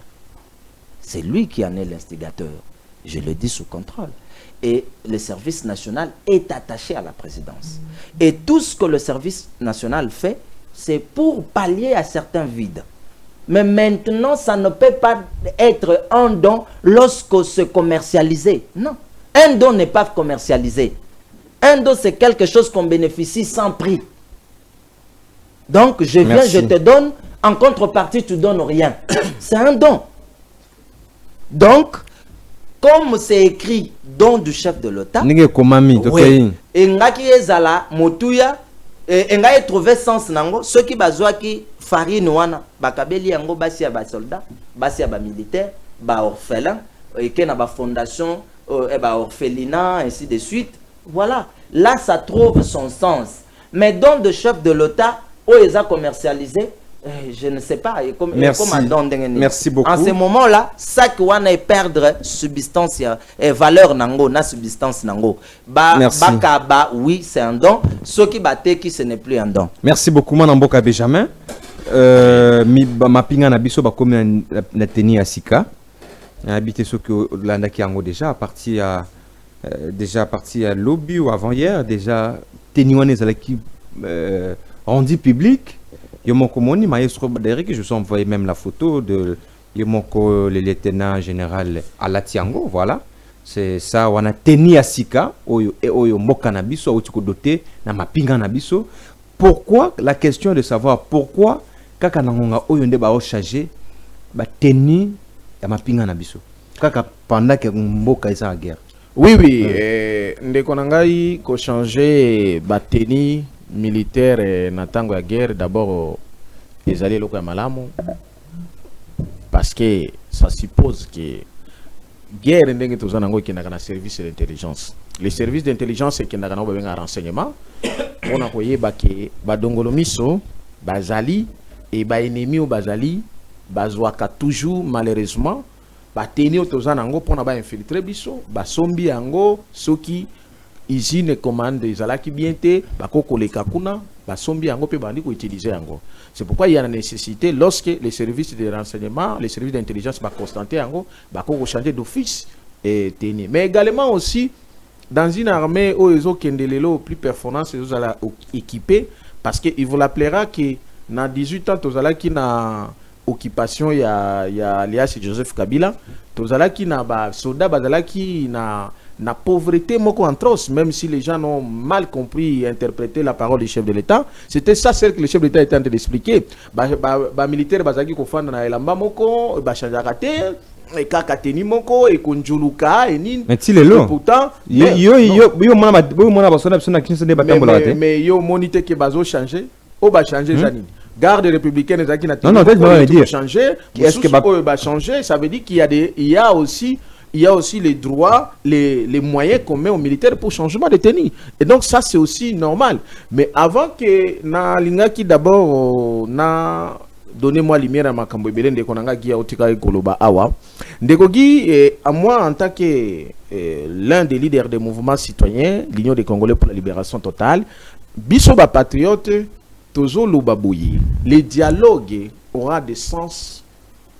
C'est lui qui en est l'instigateur. Je le dis sous contrôle. Et le service national est attaché à la présidence. Et tout ce que le service national fait, c'est pour pallier à certains vides. Mais maintenant, ça ne peut pas être un don lorsque c'est commercialisé. Non. Un don n'est pas commercialisé. Un don, c'est quelque chose qu'on bénéficie sans prix. Donc, je viens, je te donne, en contrepartie, tu ne donnes rien. C'est un don. Donc, comme c'est écrit don du chef de l'État, et ngaki ezala motuya, et ngaye trouvé sens nango, ceux qui bazwaki farine wana, bakabeli yango basi ya ba soldat, basi ya ba militaire, ba orphelin, et qui na ba fondation, et ba orphelinat, ainsi de suite. Voilà, là ça trouve son sens. Mais don de chef de l'État, où ils ont commercialisé, je ne sais pas. Merci beaucoup. En ce moment-là, ça qui va perdre substance et valeur nango, na substance nango. Bakaba, oui, c'est un don. Ce qui battait, qui ce n'est plus un don. Merci beaucoup, Manamboka Benjamin. Ma pinga na biso ba comme na teni à Sika. Habité ce que l'andaki ango déjà à partir à lobby ou avant hier déjà teniwane zalaki rendu public. Yomoko Moni, maestro Derek, je vous envoyé même la photo de Yomoko, le lieutenant général Alatiango, voilà. C'est ça, on a tenu à Sika, Oyo Mokanabiso, Otiko doté, na mapinga nabiso. Pourquoi, la question est de savoir pourquoi, kaka nangonga Oyo ndeba o chargé, ba tenu ya mapinga nabiso. Kaka pendant que Mboka est en guerre. Oui, ndeko nangai ko changer ba tenu militaire na tango ya guerre d'abord les alliés loko ya malamu parce que ça suppose que guerre ndenge tozana ngo kinaka na service d'intelligence. Les services d'intelligence et kinaka na benga renseignement on a koyeba ke badongolo miso bazali et ba ennemi ou bazali bazwaka toujours malheureusement ba tenir tozana ngo pona ba infiltrer biso ba sombi yango soki usine commande ezalaki bien te bakoko le kakuna basombi yango pe bandi ko utiliser yango. C'est pourquoi il y a la nécessité lorsque les services de renseignement, les services d'intelligence ba constater yango bakoko changer d'office et tenir. Mais également aussi dans une armée où ils ont kendelelo plus performance ils ont équipé parce que il vous l'appellera que dans 18 ans tozala ki na occupation ya alias Joseph Kabila tozala ki na ba soldat bazala ki na pauvreté moko antros, même si les gens ont mal compris et interprété la parole du chef de l'État. C'était ça celle que le chef de l'État était en train d'expliquer. Ba militaire bazaki ko fanda na elamba moko ba chanjaka te et kaka teni moko et konjuluka et nin. Mais il est long. Pourtant mais yo monité que bazo changer, o ba changer zanini. Garde républicaine ezaki na teni changer. Est-ce que ba changer, ça veut dire qu'il y a aussi les droits, les moyens qu'on met aux militaires pour changement de tenue. Et donc ça c'est aussi normal. Mais avant que na lingaki d'abord na donnez-moi lumière à ma kambobele ndeko nanga gi otika ekoloba awa. Ndeko gi à moi en tant que l'un des leaders des mouvements citoyens, l'Union des Congolais pour la libération totale, biso ba patriote tozo lobabouyi. Le dialogue aura de sens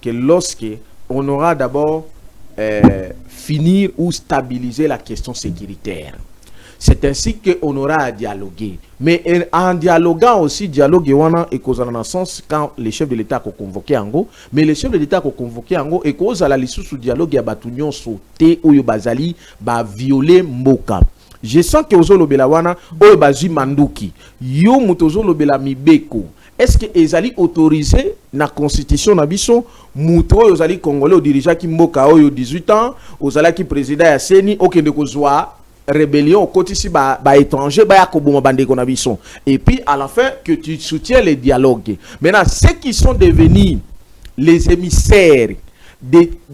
que lorsque on aura d'abord finir ou stabiliser la question sécuritaire. C'est ainsi qu'on aura à dialoguer. Mais en dialoguant aussi, dialogue et cause dans le sens quand les chefs de l'État ont convoqué en go, mais les chefs de l'État ont convoqué en go et cause à la liste sous dialogue, il y a batunion sauté ou bazali ba violer mboka. Je sens que ozo lobela wana o bazi manduki yo mutozo lobela mibeko. Est-ce que ezali autorisé na constitution na biso muto ozali congolais au dirigeant ki mboka oyo 18 ans ozala ki président ya seni okende kozwa rébellion côté si ba étranger ba yakoboma bandeko na biso et puis à la fin que tu soutiens les dialogues. Maintenant ceux qui sont devenus les émissaires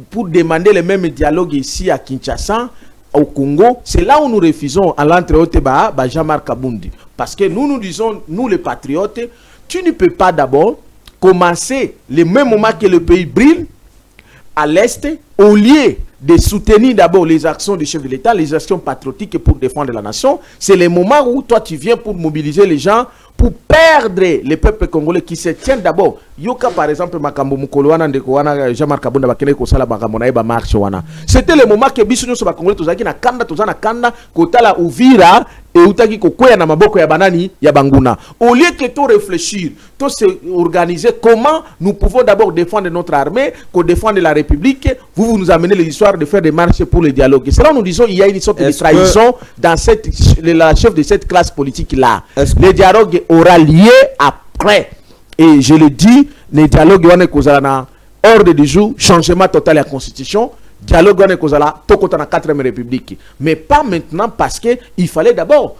pour demander les mêmes dialogues ici à Kinshasa au Congo, c'est là où nous refusons à l'entrée ba Jean-Marc Kabundi parce que nous disons nous les patriotes. Tu ne peux pas d'abord commencer le même moment que le pays brille à l'est, au lieu de soutenir d'abord les actions du chef de l'État, les actions patriotiques pour défendre la nation. C'est le moment où toi tu viens pour mobiliser les gens, pour perdre les peuples congolais qui se tiennent d'abord. Yoka par exemple, Makambo Mukoloana Ndekoana, Jean-Marc Kabunda Bakene Kosala Bakamona Eba Marche Wana. C'était le moment que Bissunyo Soba Congolais Tozaki na Kanda, Tozana Kanda, Kotala Uvira, et Utaki Kokoya na Maboko ya Banani, ya Banguna. Au lieu que tout réfléchir, tout se organiser comment nous pouvons d'abord défendre notre armée, qu'on défendre la République, vous nous amenez l'histoire de faire des marches pour le dialogue. Et cela nous disons, il y a une sorte de trahison dans la chef de cette classe politique-là. Le dialogue aura lieu après. Et je le dis, le dialogue est ordre du jour, changement total de la constitution, dialogue est dans la 4e République. Mais pas maintenant parce qu'il fallait d'abord,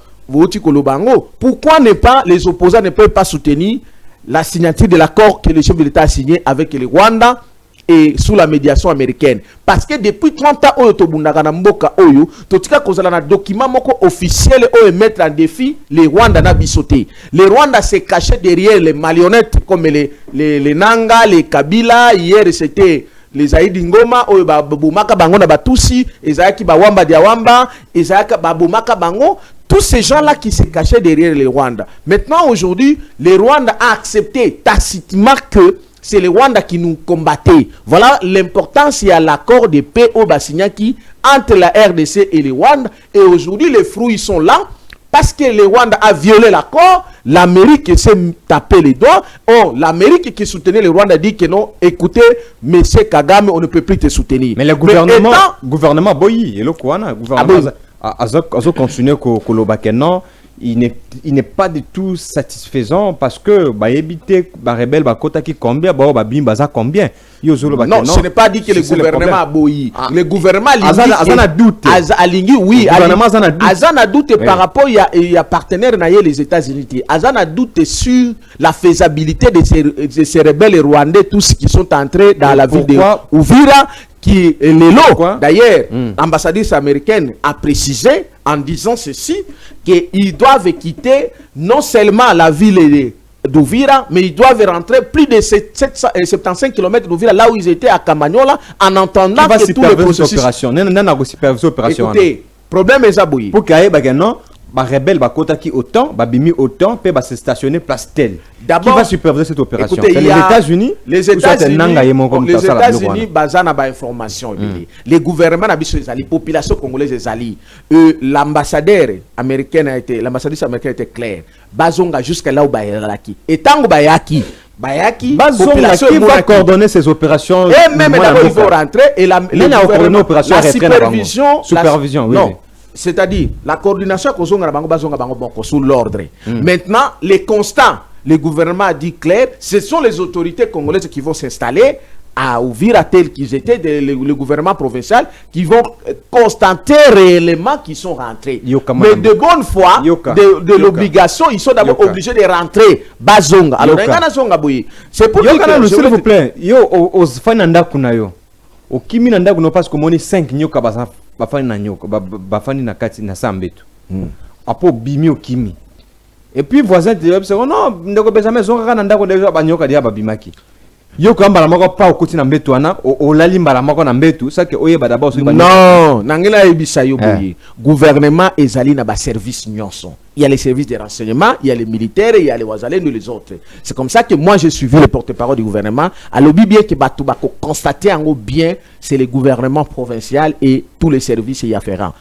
pourquoi les opposants ne peuvent pas soutenir la signature de l'accord que le chef de l'État a signé avec le Rwanda et sous la médiation américaine? Parce que depuis 30 ans, Oyo Tobundaka na mboka Oyo, Totika kozala na document moko officiel Oyo mettre en défi les Rwanda na bisoté. Les Rwanda se cachaient derrière les marionnettes comme les Nanga, les Kabila. Hier c'était les Aïdi Ngoma, Oyo babumaka bango na batusi, Ezaki bawamba diawamba, Ezaki babumaka bango. Tous ces gens-là qui se cachaient derrière les Rwanda. Maintenant, aujourd'hui, les Rwanda a accepté tacitement que c'est le Rwanda qui nous combattait. Voilà l'importance, il y a l'accord de paix au Basignaki entre la RDC et le Rwanda. Et aujourd'hui, les fruits sont là parce que le Rwanda a violé l'accord. L'Amérique s'est tapé les doigts. Oh, l'Amérique qui soutenait le Rwanda dit que non, écoutez, monsieur Kagame, on ne peut plus te soutenir. Mais le gouvernement Boyi, et le Kouana, gouvernement a continué Kolobakeno. Il n'est pas du tout satisfaisant parce que éviter rebelle kota qui combien combien non, ce n'est pas dit que le gouvernement a boyi. Le gouvernement a doute. Oui, Azana doute par rapport il y a partenaire les États-Unis. Azana doute sur la faisabilité de ces rebelles rwandais tous qui sont entrés dans la ville de Uvira. Qui est l'élo. D'ailleurs, l'ambassadrice américaine a précisé en disant ceci, qu'ils doivent quitter non seulement la ville d'Uvira, mais ils doivent rentrer plus de 75 km d'Uvira, là où ils étaient à Kamanyola, en entendant que tout le processus... Écoutez, problème est abouillé. Pour qu'il y ait rebelle bakota qui autant bimi autant peut se stationner place telle. D'abord, qui va superviser cette opération? Écoutez, les États-Unis bazana ba information. Les gouvernements les populations congolaises les l'ambassadeur américain a été l'ambassadrice américaine était claire. Bazonga jusqu'à là où bayaki. Et tant bayaki population qui va coordonner ces opérations. Et même d'abord il faut rentrer et la supervision. Non. C'est-à-dire, la coordination sous l'ordre. Maintenant, les constants, le gouvernement a dit clair, ce sont les autorités congolaises qui vont s'installer à Uvira tel qu'ils étaient, le gouvernement provincial, qui vont constater réellement qu'ils sont rentrés. Mais de bonne foi, de l'obligation, ils sont d'abord obligés de rentrer. Bazonga. Alors, c'est pour dire que... S'il vous plaît, au Fananda Kunayo, au Kimi Nanda Kuno, parce que mon 5 nyoka bafani na nyoko bafani na kati na sambetu apo bimi okimi et puis voisin de obse non ndeko bezame zonga na ndako deja banyoka dia babimaki yo ko mbala mako pa okoti na mbetu ana o lali mbala mako na mbetu ça que oyeba d'abord so non nangela ebisa yo boye gouvernement ezali na ba service nyonso. Il y a les services de renseignement, il y a les militaires, il y a les wazalens et les autres. C'est comme ça que moi j'ai suivi le porte-parole du gouvernement. Alors bien que Batubako constater en gros bien, c'est le gouvernement provincial et tous les services y afférents.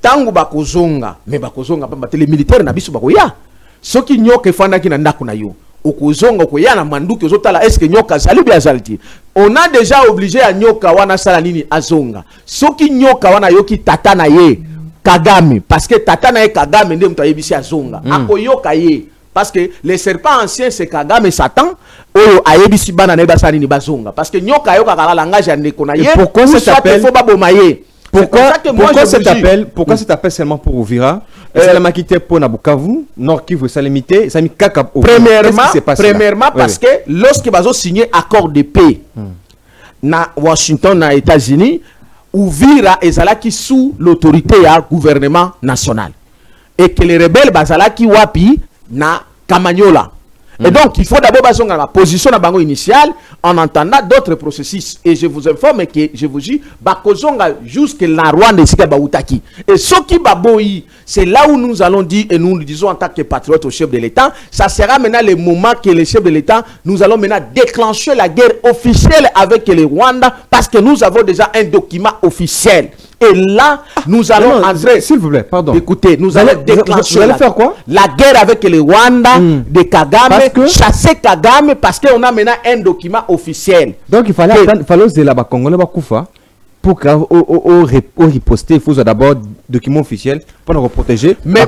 Tango bakozonga, mais bakozonga pas les militaires na biso bakoya. Ce qui nyoka fanda ki na ndako na yo. Okozonga koya na manduki ozotala est-ce que nyoka zali bien zalti. On a déjà obligé à nyoka wana sala nini azonga. Ce qui nyoka wana yoki tata na ye. Kagame, parce que tata na Kagame nde mtu ayebisi azonga akoyoka ye parce que les serpents anciens c'est Kagame Satan oyo ayebisi bana na basani ni bazonga parce que nyoka yoka kala langage ya ndeko na ye. Pourquoi cet appel pourquoi cet appel seulement pour Uvira ça l'a quitté pour na Bukavu Nord Kivu ça limité ça mi kaka premièrement parce que lorsque bazo signé accord de paix na Washington na États-Unis Uvira ezalaki sous l'autorité du gouvernement national et que les rebelles bazalaki wapi na Kamanyola Et donc, il faut d'abord baser la position de bango initiale en entendant d'autres processus. Et je vous informe que, je vous dis, jusque la Rwanda et ce qui baboyi, c'est là où nous allons dire, et nous le disons en tant que patriotes au chef de l'État, ça sera maintenant le moment que le chef de l'État, nous allons maintenant déclencher la guerre officielle avec le Rwanda, parce que nous avons déjà un document officiel. Et là, nous allons entrer. S'il vous plaît, pardon. Écoutez, nous allons déclencher. Vous allez faire quoi? La guerre avec le Rwanda, de Kagame, chasser Kagame, parce qu'on a maintenant un document officiel. Donc il fallait que la Congolais Bakoufa pour riposter, il faut d'abord document officiel pour nous protéger. Mais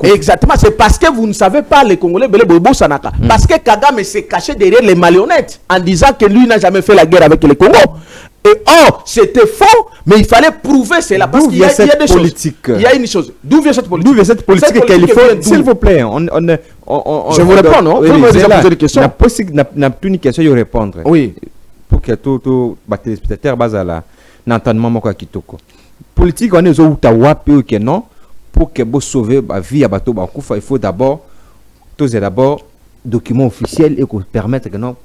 exactement, c'est parce que vous ne savez pas les Congolais Sanaka. Parce que Kagame s'est caché derrière les marionnettes en disant que lui n'a jamais fait la guerre avec le Congo. Et or, c'était faux, mais il fallait prouver cela. Parce qu'il y a des politiques. Il y a une chose. D'où vient cette politique? D'où vient cette politique? S'il vous plaît, je vous réponds, non? Vous me déjà posé des questions. N'a plus une question à répondre. Oui. Pour que tout téléspectateur base à la n'entendement moi kitoko. Politique on est au tawapi ou que non pour que vous sauver la vie à bateau Bakoufa, il faut d'abord document officiel et qu'on permette que non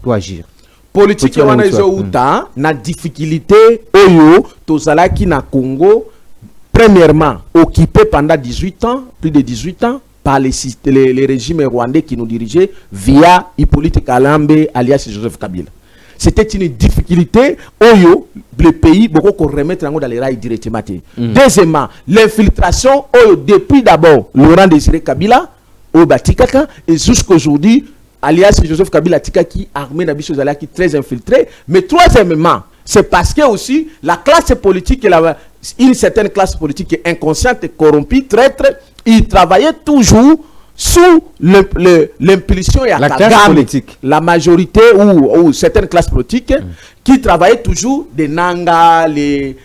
to agir. Politique wana ezouta na difficulté oyo tozalaki na Congo, premièrement occupé pendant 18 ans, plus de 18 ans par les régimes rwandais qui nous dirigeaient via Hippolyte Kalambe alias Joseph Kabila. C'était une difficulté oyo le pays beaucoup qu'on remettre dans les rails directement. Deuxièmement, l'infiltration oyo depuis d'abord Laurent Désiré Kabila au Batikaka et jusqu'aujourd'hui alias Joseph Kabila Tikaki, armée d'Abisso qui très infiltré. Mais troisièmement, c'est parce que aussi la classe politique, une certaine classe politique inconsciente et corrompue, traître, ils travaillaient toujours sous l'impulsion et la classe politique. La majorité ou certaines classes politiques qui travaillaient toujours des Nanga, les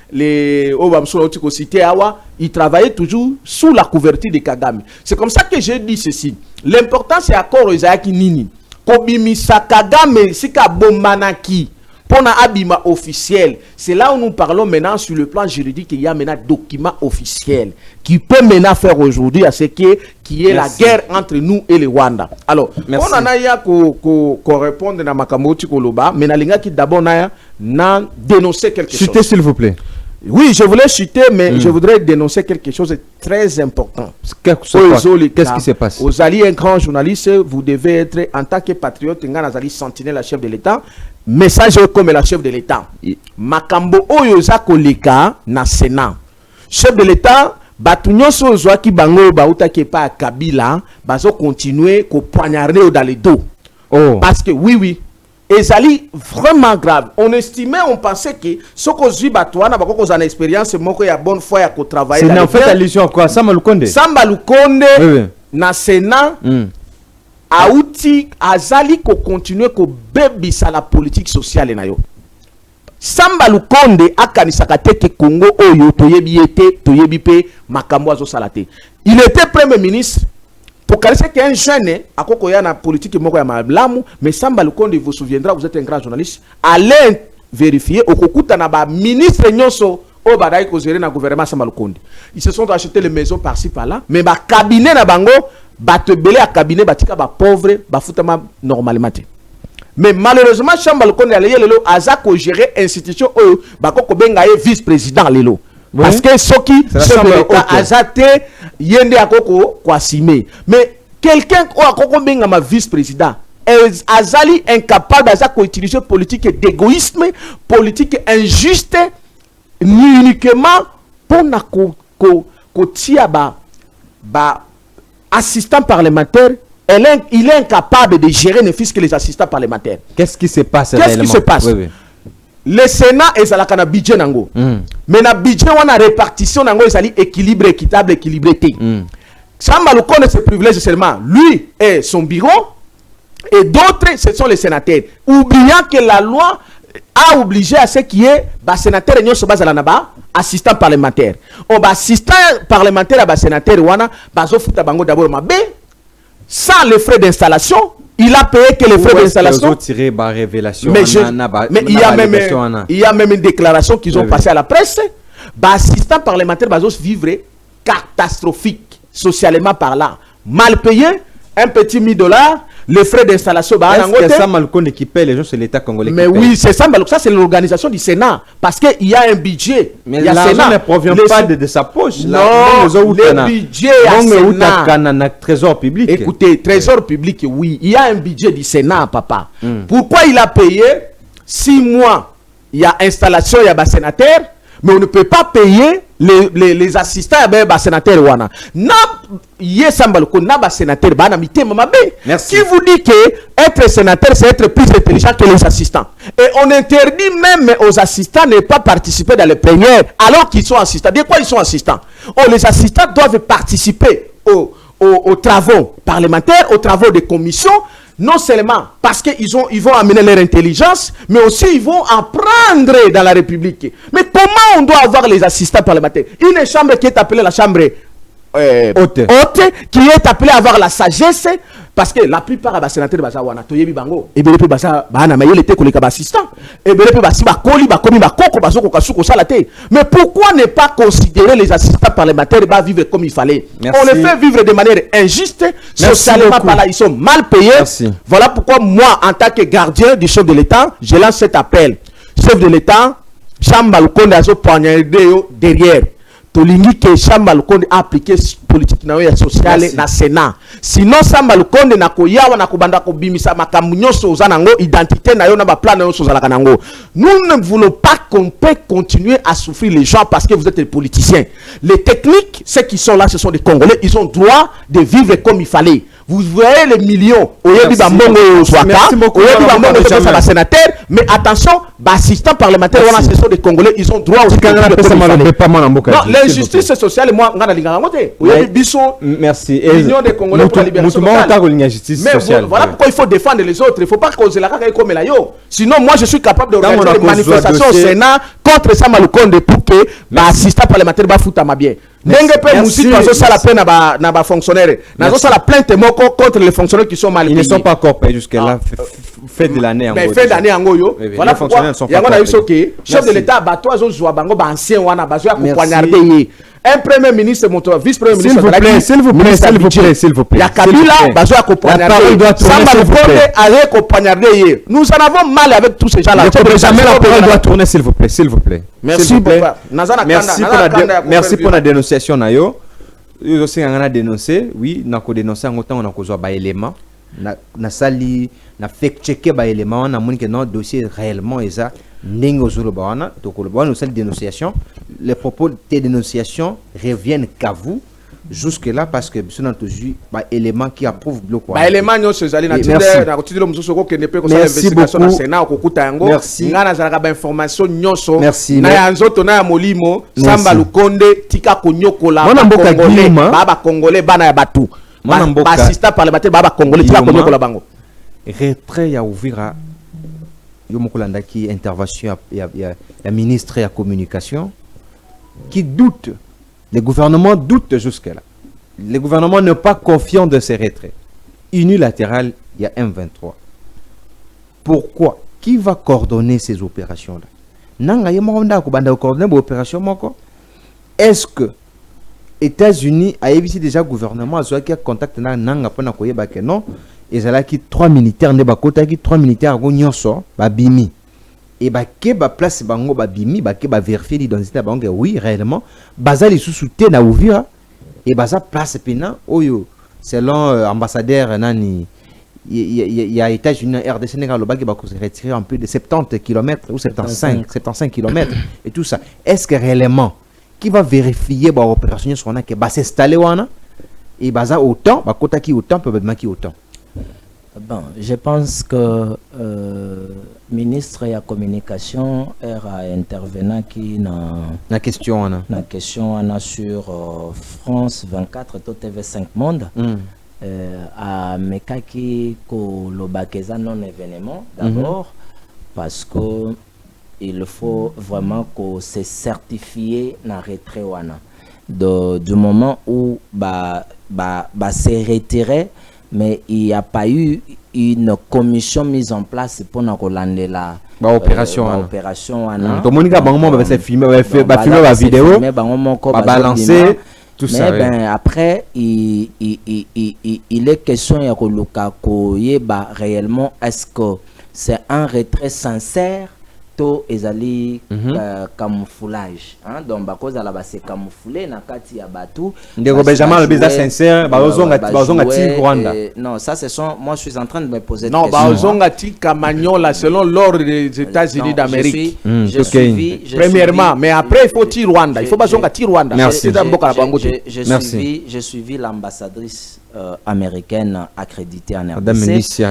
ils travaillaient toujours sous la couverture de Kagame. C'est comme ça que j'ai dit ceci. L'important c'est accord Isaac Nini. Kobimisa Kagame sika bomanaki. Pona abima officiel. C'est là où nous parlons maintenant sur le plan juridique. Il y a maintenant document officiel qui peut maintenant faire aujourd'hui à ce qui est la guerre entre nous et le Rwanda. Alors, on en a ya ko répondre na makamoti koloba, mais na linga qui d'abord na dénoncer quelque chose. Citez s'il vous plaît. Oui, je voulais chuter, mais je voudrais dénoncer quelque chose de très important. Qu'est-ce qui se passe? Aux alliés, un grand journaliste, vous devez être, en tant que patriote, sentinelle, la chef de l'État, message comme la chef de l'État. Makambo Oyoza Koleka na Sénat. Chef de l'État, Batunyo Sozoa ki bango bauta ke pa Kabila, bazo continuer ko poignarder dans les dos. Parce que oui. Et ça est vraiment grave. On estimait, on pensait que ce qu'on vit Batouana, parce qu'on a une expérience, il y a bonne foi à travailler. C'est en fait allusion à quoi? Samba Lukonde. Samba Lukonde, na Sénat, Aouti, Azali, ko continue ko bébisa la politique sociale na yo. Samba Lukonde, akanisakate ke Congo, oyo, toyebi pe, makambo azo salate. Il était premier ministre. Pour calmer qu'un jeune a kokoya na politique moko ya mablamu, mais Samba Lukonde vous souviendra, vous êtes un grand journaliste, allez vérifier au kokuta na ba ministre nyonso au badaï ko gérer na gouvernement Samba Lukonde. Ils se sont achetés les maisons par-ci par-là, mais ba cabinet na bango ba te belé à cabinet batika ba pauvre ba futama normalement. Mais malheureusement Samba Lukonde allait lelo azako gérer institution ba koko benga vice-président lelo. Parce que ce qui se azate yende akoko kwasime. Mais quelqu'un ou akoko benga ma vice-président azali incapable d'azako utiliser politique d'égoïsme, politique injuste ni uniquement pour na ko tia ba assistant parlementaire. Il est incapable de gérer ne fût-ce que les assistants parlementaires. Qu'est-ce qui se passe? Qu'est-ce qui se passe? Le Sénat est à la budget nango. Mais na budget on a répartition nango est équilibre équitable équilibré. Samba Lukonde se privilège seulement lui et son bureau et d'autres ce sont les sénateurs. Oubliant que la loi a obligé à ce qui est bas sénateur et se base à la assistant parlementaire. On va assistant parlementaire à bas sénateur wana bazo futa bango d'abord ma b sans les frais d'installation. Il a payé que les frais d'installation. Mais il y a même une déclaration qu'ils ont passée à la presse. Assistant parlementaire va vivre catastrophique, socialement parlant. Mal payé, un petit $1000, les frais d'installation. Est-ce que Samba Lukonde qui paie les gens, c'est l'État congolais? Mais oui, c'est Samba Lukonde, ça c'est l'organisation du Sénat. Parce qu'il y a un budget. Mais l'argent ne provient pas de sa poche. Non, le budget à Sénat. Trésor public. Écoutez, trésor public, oui. Il y a un budget du Sénat, papa. Pourquoi il a payé 6 mois? Il y a installation, il y a un sénateur, mais on ne peut pas payer les assistants à un sénateur. Qui vous dit que être sénateur, c'est être plus intelligent que les assistants? Et on interdit même aux assistants de ne pas participer dans les plénières alors qu'ils sont assistants. De quoi ils sont assistants? Les assistants doivent participer aux travaux parlementaires, aux travaux des commissions, non seulement parce qu'ils vont amener leur intelligence, mais aussi ils vont apprendre dans la République. Mais comment on doit avoir les assistants parlementaires? Une chambre qui est appelée la chambre haute, qui est appelée à avoir la sagesse, parce que la plupart des sénateurs bazawana toyebi bango et belepe baza bana mayele te koleka assistant et belepe basi ba koli ba komi ba koko bazoko kasuko salate. Mais pourquoi ne pas considérer les assistants parlementaires ba vivre comme il fallait? On les fait vivre de manière injuste, socialement par là ils sont mal payés. Voilà pourquoi moi en tant que gardien du chef de l'État, je lance cet appel. Chef de l'État, Samba Lukonde azo poignardé derrière. Tolingi que Samba Lukonde a appliqué politique sociale na Sénat. Sinon Samba Lukonde na koyawa na kubanda ko bimisa makambu nyonso ozanango identité na yo na ba plan na yo sozalaka nango. Nous ne voulons pas qu'on peut continuer à souffrir les gens parce que vous êtes des politiciens. Les techniques, ceux qui sont là, ce sont des Congolais, ils ont droit de vivre comme il fallait. Vous voyez les millions, mais attention, assistants parlementaires, ce sont des Congolais, ils ont droit aussi. Non, l'injustice sociale, moi, merci. L'Union des Congolais pour la libération locale. Mais voilà pourquoi il faut défendre les autres. Il ne faut pas causer la caca comme la yo. Sinon, moi, je suis capable d'organiser des manifestations au Sénat contre Samba Lukonde pour que l'assistant parlementaire va foutre ma bien. N'engage pas Moussi, ça la peine à ba fonctionnaire. Ça la plainte contre les fonctionnaires qui sont mal payés. Ils ne sont pas encore payés jusque-là. Fait de l'année en fait d'année en goyo. Voilà pourquoi il y a un chef de l'État, toi, ancien wana bazoya ko poignarder. Un premier ministre, mon vice-premier ministre, s'il vous plaît. Il y a Kabila, bazoya ko poignarder. Samba Lukonde allait ko poignarder. Nous en avons mal avec tous ces gens-là. Jamais la parole doit tourner, s'il vous plaît. Merci pour la dénonciation nayo. Nous aussi on a dénoncé, oui, on a dénoncé en autant on a causé ba élément. Na sali na fake checker ba élément na moni que non dossier réellement eza ningo zolo bawana to ko ba nous sali dénonciation. Les propos de dénonciation reviennent qu'à vous jusque là parce que nous avons toujours ba élément qui approuve bloc ba élément nyo se zali na tinde na kotidilo mususu ko kende pe ko sala investigation na Sénat ko kuta yango ngana zalaka ba information nyonso na ya nzoto na ya molimo Samba Lukonde tika konyokola ba Congolais bana ya batu ba assistant parlementaire ba Congolais tika konyokola bango retrait ya ouvira yo mokolanda ki intervention ya ministre ya communication qui doute. Le gouvernement doute jusque-là. Le gouvernement n'est pas confiant de ces retraits. Unilatéral, il y a M23. Pourquoi? Qui va coordonner ces opérations-là? Est-ce que États-Unis a évité déjà le gouvernement qui a contacté non? Ils ont 3 militaires, 3 militaires bimi. Et ba place bango ba bimi ba vérifier l'identité bango oui réellement bazali sous-souté na ouvira et baza place pena oyo selon ambassadeur nani il y a États-Unis RDC Sénégal le bagi ba ko retirer un peu de 70 km ou 75 km et tout ça. Est-ce que réellement qui va vérifier ba opération sur na que ba s'installer wana et baza autant ba kota ki autant probablement qui autant. Bon, je pense que ministre de la communication est intervenant qui na question sur France 24 to TV5 Monde à mekaki ko lobakeza non événement d'abord parce que il faut vraiment que se certifier na retrait wana du moment où se retirer. Mais il n'y a pas eu une commission mise en place pour nous relander la opération. Opération. Tout le monde a filmé la vidéo, balancer. Tout mais ça, ben, après, il est question de réellement, est-ce que c'est un retrait sincère to ezali camouflage, hein? Donc cause à la base camouflé na kati ya batu ndeko Benjamin le beza sincère bazonga ti Rwanda. Non, ça ce sont, moi je suis en train de me poser non bazonga ti Kamanyola selon l'ordre des États-Unis d'Amérique. Premièrement, mais après il faut ti Rwanda, il faut bazonga ti Rwanda. Merci. J'ai suivi l'ambassadrice américaine accréditée en RDC,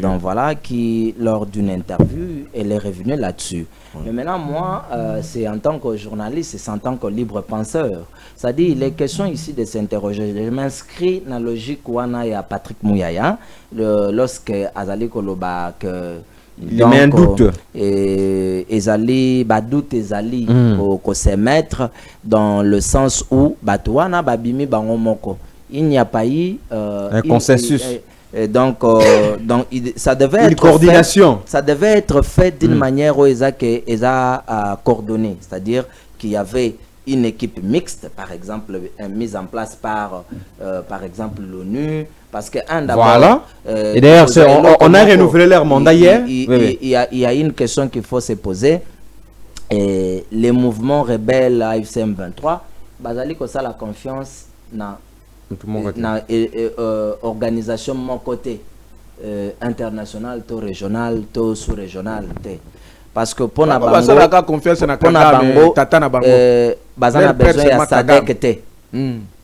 donc voilà, qui lors d'une interview elle est revenue là-dessus. Mais maintenant moi c'est en tant que journaliste, c'est en tant que libre penseur, c'est-à-dire il est question ici de s'interroger. Je m'inscris dans la logique wana ya Patrick Mouyaya lorsque azali koloba que il met un doute et ezali doute ezali ko se mettre dans le sens où batuana babimi bango moko. Il n'y a pas eu un consensus. Donc ça devait une être coordination. Ça devait être fait d'une manière où ils a coordonné, c'est-à-dire qu'il y avait une équipe mixte, par exemple, mise en place par exemple l'ONU, parce que voilà. Et d'ailleurs, on a renouvelé leur mandat hier. Il y a une question qu'il faut se poser. Et les mouvements rebelles à FCM 23, basali ko ça la confiance na organisation mon côté international, to régional, to sous-régional, parce que pour na bango confiance na bango tata na bango bazana besoin ya SADC te,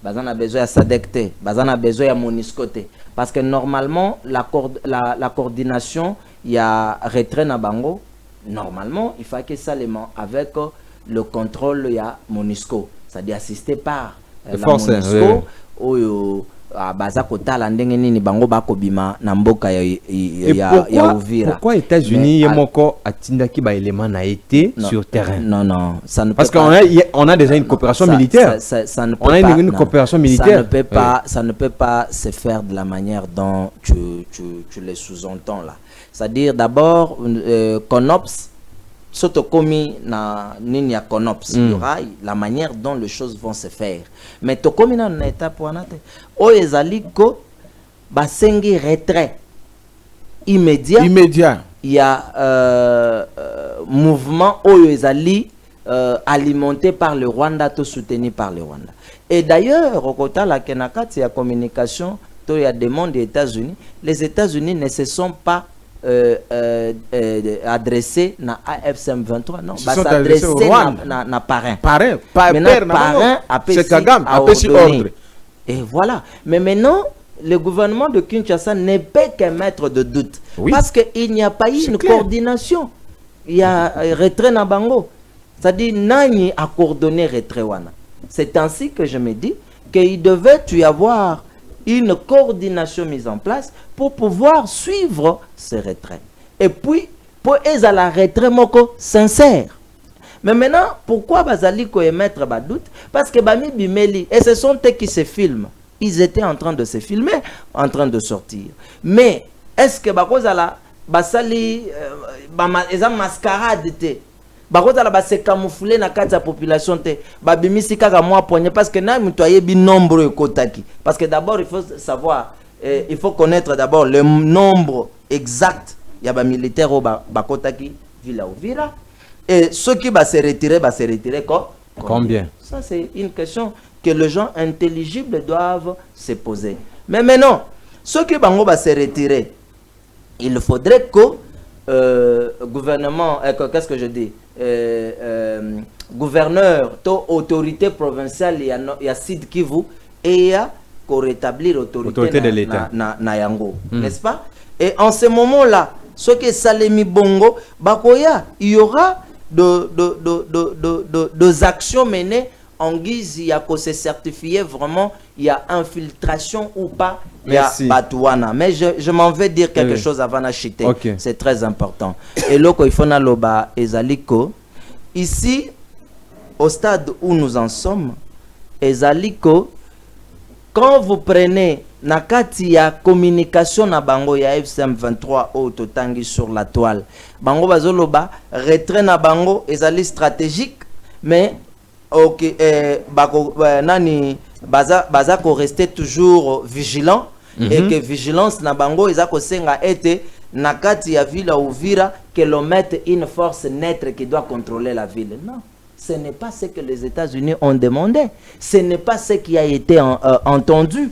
bazana besoin ya SADC te, bazana besoin ya MONUSCO te, parce que normalement la coordination il y a retrait na bango, normalement il faut que ça avec le contrôle ya MONUSCO, c'est-à-dire assisté par la MONUSCO oyo baza kotala ndenge nini bango bakobima na mboka ya Uvira. Pourquoi États-Unis yemoko atindaki ba élément na été sur terrain? Non, ça ne peut parce pas. On a déjà une coopération militaire. Ça ne peut on a une coopération militaire. Ça ne peut pas se faire de la manière dont tu les sous-entends là. C'est-à-dire d'abord CONOPS sotokomi na nini ya CONOPS, il y aura la manière dont les choses vont se faire. Mais tokomi na étape wanate o ezali ko basengi retrait immédiat. Il y a mouvement oyo ezali alimenté par le Rwanda, tout soutenu par le Rwanda. Et d'ailleurs au côté la kenakati ya communication to ya demande des États-Unis, les États-Unis ne se sont pas adressé na AFCM 23, non, bah s'adresser na parrain. Parrain c'est Kagame a ordre. Et voilà. Mais maintenant, le gouvernement de Kinshasa ne peut qu'émettre de doute. Oui. Parce qu'il n'y a pas eu une coordination. Il y a retrait na bango. C'est-à-dire, Nani a coordonné retrait wana. C'est ainsi que je me dis qu'il devait y avoir une coordination mise en place pour pouvoir suivre ce retrait. Et puis, pour eux à la retrait moko sincère. Mais maintenant, pourquoi bazali ko émettre ba doute? Parce que bami bimeli, et ce sont eux qui se filment. Ils étaient en train de se filmer, en train de sortir. Mais est-ce que bakoza la basali eza mascarade te? Bakoza la base camoufler na kati ya population te. Babimisi kaka moi poignet parce que na mitoye bi nombre kotaki. Parce que d'abord il faut savoir, il faut connaître d'abord le nombre exact ya ba militaire au bakotaki Villa Uvira. Et ceux qui va se retirer combien? Ça c'est une question que les gens intelligibles doivent se poser. Mais maintenant, ceux qui va se retirer, il faudrait que gouvernement, qu'est-ce que je dis, gouverneur, autorité provinciale, il y a Sud Kivu et il y a qu'on rétablir l'autorité de l'État. Na Yango, n'est-ce pas? Et en ce moment-là, ce qui est Salemi Bongo, Bakoya, il y aura des actions menées en guise, il y a que se certifier vraiment, il y a infiltration ou pas, il y a Batouana. Mais je m'en vais dire quelque chose avant d'acheter. Okay. C'est très important. Et là, il faut naloba ezaliko. Ici, au stade où nous en sommes, ezaliko, quand vous prenez nakati ya communication na bango ya FCM 23 au totangi sur la toile, bango bazoloba retrait na bango ezali stratégique, mais ok nani baza ko rester toujours vigilant et que vigilance na bango eza ko senga ete na kati ya ville à Uvira que l'on mette une force neutre qui doit contrôler la ville. Non, ce n'est pas ce que les États-Unis ont demandé. Ce n'est pas ce qui a été entendu.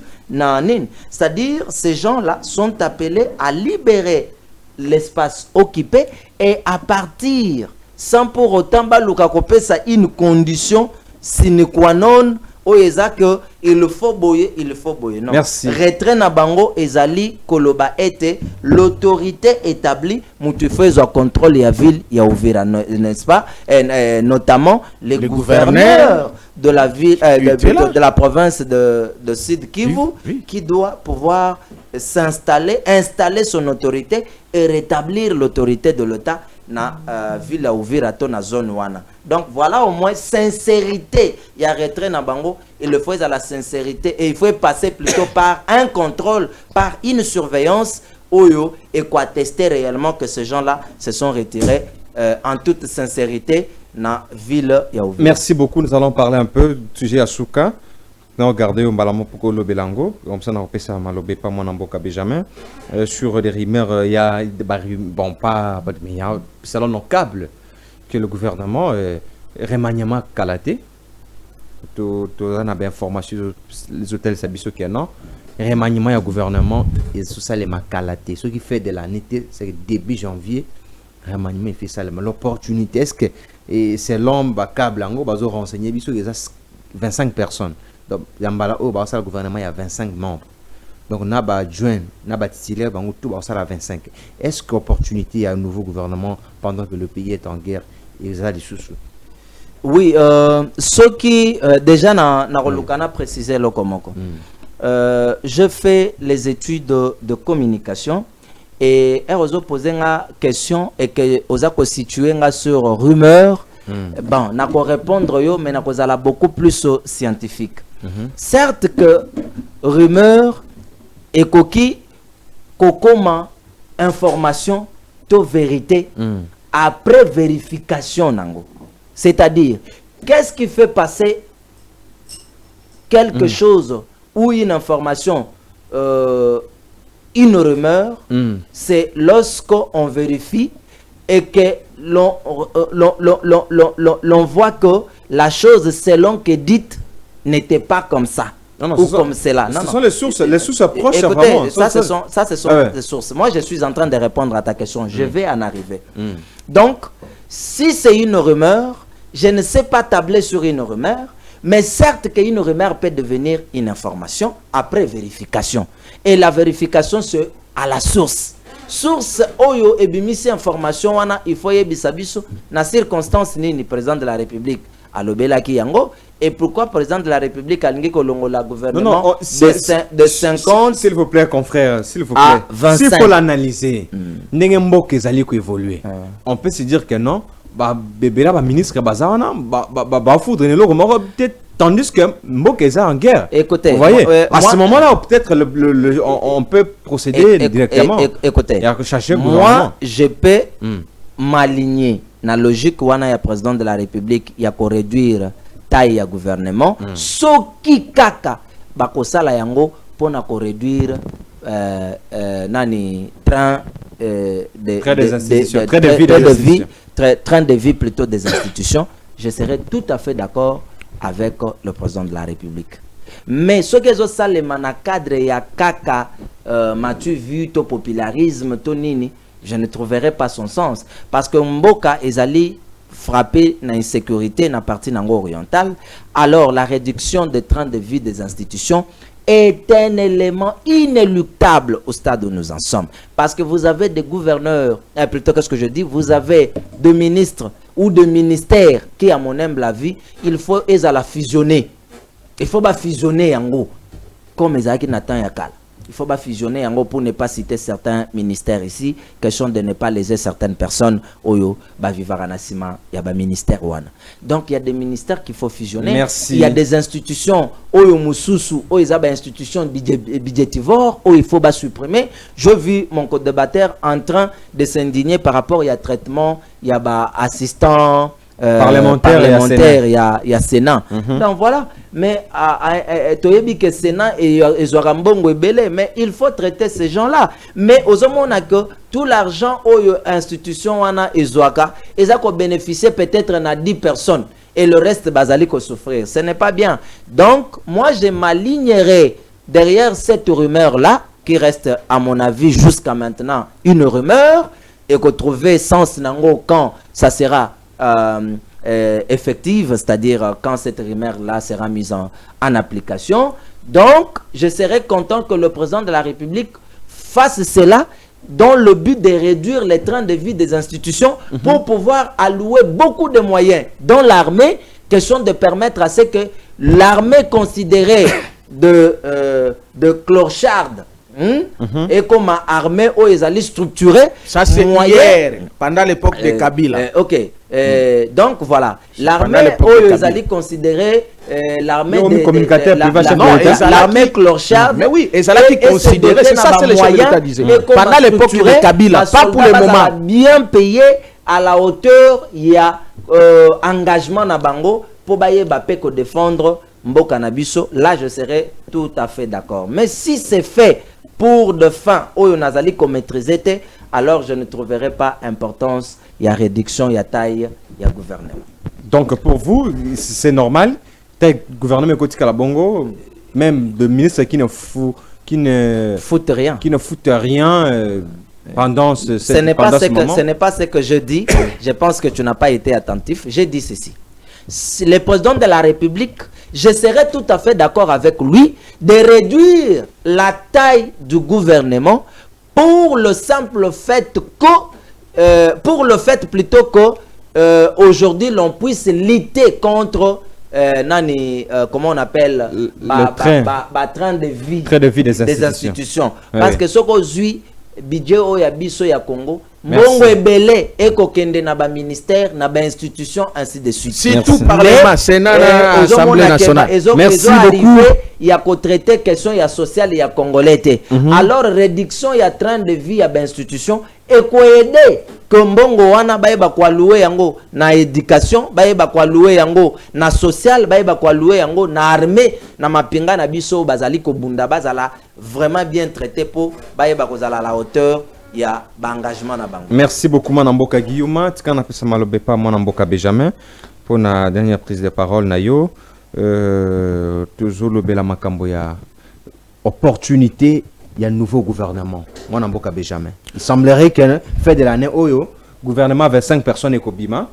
C'est-à-dire, ces gens-là sont appelés à libérer l'espace occupé et à partir, sans pour autant baluka ça une condition sine qua non. Il faut boyer, il faut boyer. Non. Merci. Retrait na bango ezali koloba ete l'autorité établie mutufaise au contrôle ya ville ya Uvira, n'est-ce pas? Notamment les gouverneurs de la ville de la province de Sud Kivu, qui doit pouvoir installer son autorité et rétablir l'autorité de l'État na ville à Uvira to na zone wana. Donc voilà au moins sincérité. Il y a retrait na bango, il le faut à la sincérité et il faut passer plutôt par un contrôle, par une surveillance oyo et quoi tester réellement que ces gens-là se sont retirés en toute sincérité na ville ya Uvira. Merci beaucoup, nous allons parler un peu du sujet Asuka. Nous regardons Mbalamo Poko Lobelango, comme ça on ça malobé pas mon amboka Benjamin sur des rumeurs, il y a bon pas mais il y a selon nos câbles que le gouvernement remaniement Kalaté tout on a bien information les hôtels Sabiso qui non remaniement du gouvernement et sous ça les Kalaté ce qui fait de l'année c'est début janvier remaniement fait ça l'opportunité est-ce que c'est l'homme câble ango bazo renseigner biso il y a 25 personnes. Donc, le gouvernement, il y a 25 membres. Donc, on a adjoint, on a titulaire, tout à 25. Est-ce qu'opportunité il y a un nouveau gouvernement pendant que le pays est en guerre? Il y a des sous. Oui, ce qui déjà n'a précisé le Komoko. Je fais les études de communication et je pose une question et que vous avez situé sur rumeur. Bon, n'a pas répondre yo, mais n'a pas beaucoup plus scientifique. Certes que rumeur et coquille, kokoma information, to vérité après vérification nango. C'est-à-dire, qu'est-ce qui fait passer quelque chose ou une information, une rumeur, c'est lorsqu'on vérifie et que l'on voit que la chose selon que dite n'était pas comme ça. Non, ou comme cela. Ce sont les sources approches. Écoutez, ça ce sont les sources. Moi je suis en train de répondre à ta question, je vais en arriver. Donc, si c'est une rumeur, je ne sais pas tabler sur une rumeur, mais certes qu'une rumeur peut devenir une information après vérification. Et la vérification c'est à la source. Source oyo ebimisi information wana il faut yebisabiso na circonstance ni président de la République alobela ki yango et pourquoi président de la République alingi kolongola gouvernement de 50 s'il vous plaît confrère s'il vous plaît 25. S'il faut l'analyser ndenge mboka ezali ko évoluer on peut se dire que non ba bébé ba ministre bazana ba foudre ne loko moko peut-être tandis que mboka est en guerre. Écoutez, vous voyez, à ce moment-là, peut-être on peut procéder directement. Écoutez, moi, je peux m'aligner dans la logique où il y a président de la République, il y a pour réduire taille à gouvernement. Ce qui kaka, bakosala yango pour réduire nani train de vie plutôt des institutions. Je serais tout à fait d'accord avec le président de la République. Mais ce que je sais, le cadre ya kaka, m'as-tu vu ton popularisme, ton nini, je ne trouverai pas son sens. Parce que Mboka est allé frapper l'insécurité dans la partie orientale. Alors la réduction des trains de vie des institutions est un élément inéluctable au stade où nous en sommes. Parce que vous avez des gouverneurs, plutôt que ce que je dis, vous avez des ministres ou de ministères qui, à mon humble avis, il faut la fusionner. Il faut fusionner en gros, comme Ezaki Nathan Yakal. Il faut fusionner en gros pour ne pas citer certains ministères ici, question de ne pas léser certaines personnes. Oyo, Vivaranasima, il y a des ministères ouana. Donc il y a des ministères qu'il faut fusionner. Merci. Il y a des institutions, Oyo Mususu, Oyo Zaba institutions budgétivores, Oyo il faut supprimer. Je vis mon co-débatteur en train de s'indigner par rapport à traitement, il y a assistant parlementaire, il y a Sénat. Donc voilà. Mais tu as dit que Sénat et Zoarambongo est belé, mais il faut traiter ces gens-là. Mais aux hommes, on a que tout l'argent aux institutions et Zoaka, ils ont bénéficié peut-être à 10 personnes et le reste, basali ko souffrir. Ce n'est pas bien. Donc, moi, je m'alignerai derrière cette rumeur-là, qui reste, à mon avis, jusqu'à maintenant, une rumeur, et que trouver sens nango quand ça sera effective, c'est-à-dire quand cette rumeur-là sera mise en application. Donc, je serais content que le président de la République fasse cela dans le but de réduire les trains de vie des institutions pour pouvoir allouer beaucoup de moyens dans l'armée, question de permettre à ce que l'armée considérée de clocharde et comme armée où ils allaient structurer. Ça c'est hier, pendant l'époque de Kabila. Ok. Donc voilà, l'armée où ils allaient considérer l'armée l'armée clocharde. Mais oui, ils allaient considérer, c'est ça c'est les choses que disait. Pendant l'époque de Kabila, pas pour le moment. Bien payé à la hauteur, il y a engagement na bango pour bailler Bapeko défendre Mboka Nabiso. Là je serais tout à fait d'accord. Mais si c'est fait pour de fin où on a maîtrisé, alors je ne trouverai pas importance. Il y a réduction, il y a taille, il y a gouvernement. Donc pour vous, c'est normal, le gouvernement côté Kalabongo, même de ministres qui ne foutent rien, pendant ce moment. Ce n'est pas ce que je dis. Je pense que tu n'as pas été attentif. J'ai dit ceci. Si le président de la République, je serais tout à fait d'accord avec lui de réduire la taille du gouvernement pour le simple fait que, aujourd'hui l'on puisse lutter contre comment on appelle train de vie des institutions. Parce que ce qu'on suit, budget ya biso ya Congo, mbongo ebele ekokende na ba ministère, na ba institution, ainsi de suite. Si tout parlement, Sénat, Assemblée nationale. Merci beaucoup. Il y a qu'au traiter question il y a social, il y a congolais. Alors réduction il y a train de vie à ba institution et ko aider que mbongo wana baeba kwa louer yango na éducation, baeba kwa louer yango na social, baeba kwa louer yango na armée, na mapinga na biso bazali ko bunda bazala vraiment bien traité pour baeba ko zala la hauteur. Il y a engagement na bango. Merci beaucoup Manamboka Guillaume, tika na pesa malobe pa Manamboka Benjamin pour la dernière prise de parole na yo. Toujours le bela makambo ya opportunité, il y a un nouveau gouvernement. Manamboka Benjamin. Il semblerait que fait de l'année Oyo, gouvernement avec 5 personnes et Kobima.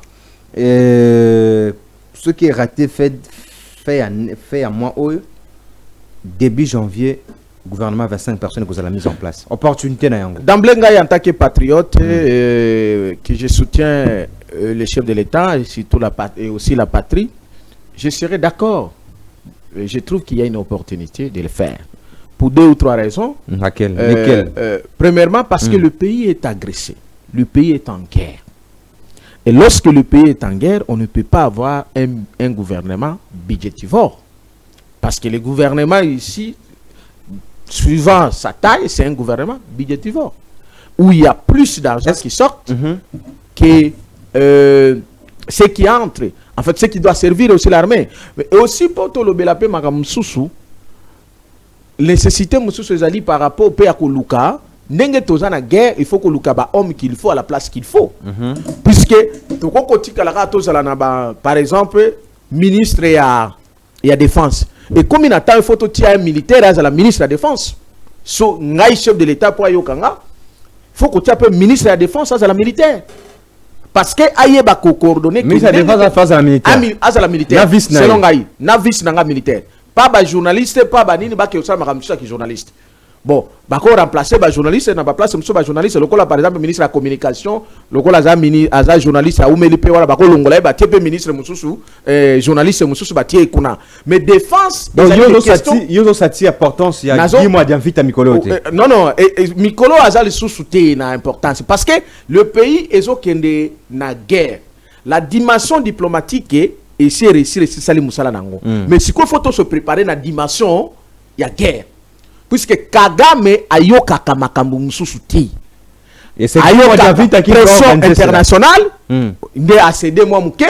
Ce qui est raté fait à mois Oyo, début janvier. Gouvernement avec 5 personnes que vous avez mis en place. Opportunité d'emblée, en tant que patriote, que je soutiens le chef de l'État et aussi la patrie, je serais d'accord. Je trouve qu'il y a une opportunité de le faire. Pour 2 ou 3 raisons. Lesquelles? Premièrement, parce que le pays est agressé. Le pays est en guerre. Et lorsque le pays est en guerre, on ne peut pas avoir un gouvernement budgétivore. Parce que le gouvernement ici, suivant sa taille, c'est un gouvernement budgétivore, où il y a plus d'argent qui sort que ce qui entre. En fait, ce qui doit servir aussi l'armée. Et aussi, pour tout le belapé, nécessité par rapport au pays à Koluka, na guerre, il faut que Luka ba homme qu'il faut à la place qu'il faut. Puisque, par exemple, ministre et à défense. Et comme il attend, il faut que un militaire à la ministre de la Défense. So, ngai chef de l'État pour Ayokanga, il faut que tu aies un ministre de la Défense à la militaire. Parce que aïe ba coordonner. Ministre de la Défense à la militaire. À la militaire. Selon ngai, na vice nanga militaire. Pas ba journaliste, pas ba nini ba ke osama kamisa ki journaliste. Bon, bako remplacer ba journaliste na ba place monsieur ba journaliste lokola par exemple ministre de la communication, lokola za journaliste a umeli pe wala bako longola ba tie pe ministre mususu journaliste mususu ba tie kuna. Mais défense yozo sati importance ya Guimo Diamvita Mikolo te. Non, Mikolo azali susu te na importance parce que le pays ezo kende na guerre. La dimension diplomatique est ici réussir sali musala nango. Mais si ko faut se préparer na dimension ya guerre. Puisque Kagame ayoka kamakambu mususu ti. Et c'est ayoka pression internationale. Il a cédé moi mouké.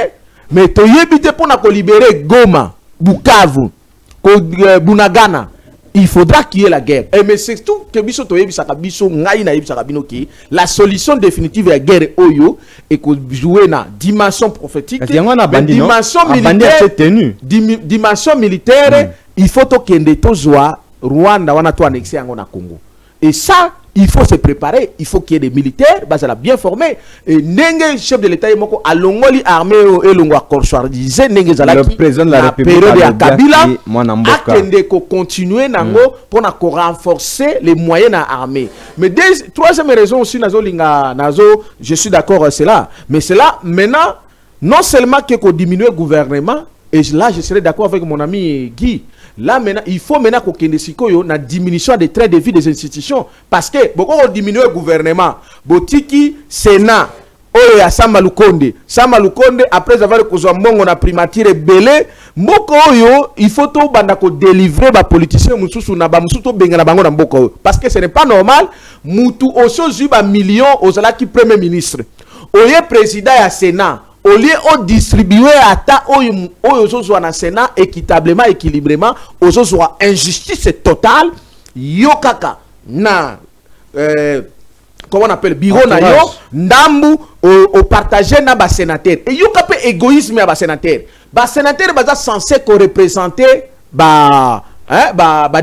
mais toyebi te pona ko libérer Goma, Bukavu, Bunagana. Il faudra qu'il y ait la guerre. Et mais c'est tout que biso toyebi sakabiso ngai na yebi sakabino ki la solution définitive de la guerre oyo et que jouer na dimension prophétique, dimension militaire, dimension militaire, il faut to kende to joa Rwanda wana to annexer yango na Congo. Et ça, il faut se préparer, il faut qu'il y ait des militaires, bah ça l'a bien formé. Et Nenge, chef de l'État, il moko a longoli armée et longo corsoirisé, Nenge Zalaki, le président de la République période de Kabila, a tendé ko continuer nango pour na renforcer les moyens à armée. Mais troisième raison aussi nazo linga nazo, je suis d'accord c'est là, mais c'est là maintenant non seulement que ko diminuer le gouvernement, et là je serai d'accord avec mon ami Guy. Là maintenant, il faut maintenant qu'on ait une diminution des trains de vie des institutions. Parce que, beaucoup ont diminué le gouvernement. Botiki, Sénat, Oya Samba Lukonde, après avoir on a primatiré belé, Mboko Oyo, il faut tout délivrer les politiciens, parce que ce n'est pas normal, Moutou Oso Juba millions aux alaki premier ministre. Oye président à Sénat. Au lieu de distribuer à ta aux na Sénat équitablement, équilibrément, aux autres injustice totale, yokaka na comment on appelle bureau na yo ndambu au partager na ba sénateur et yokape égoïsme à ba sénateur. Ba sénateur ba censé ko représenter ba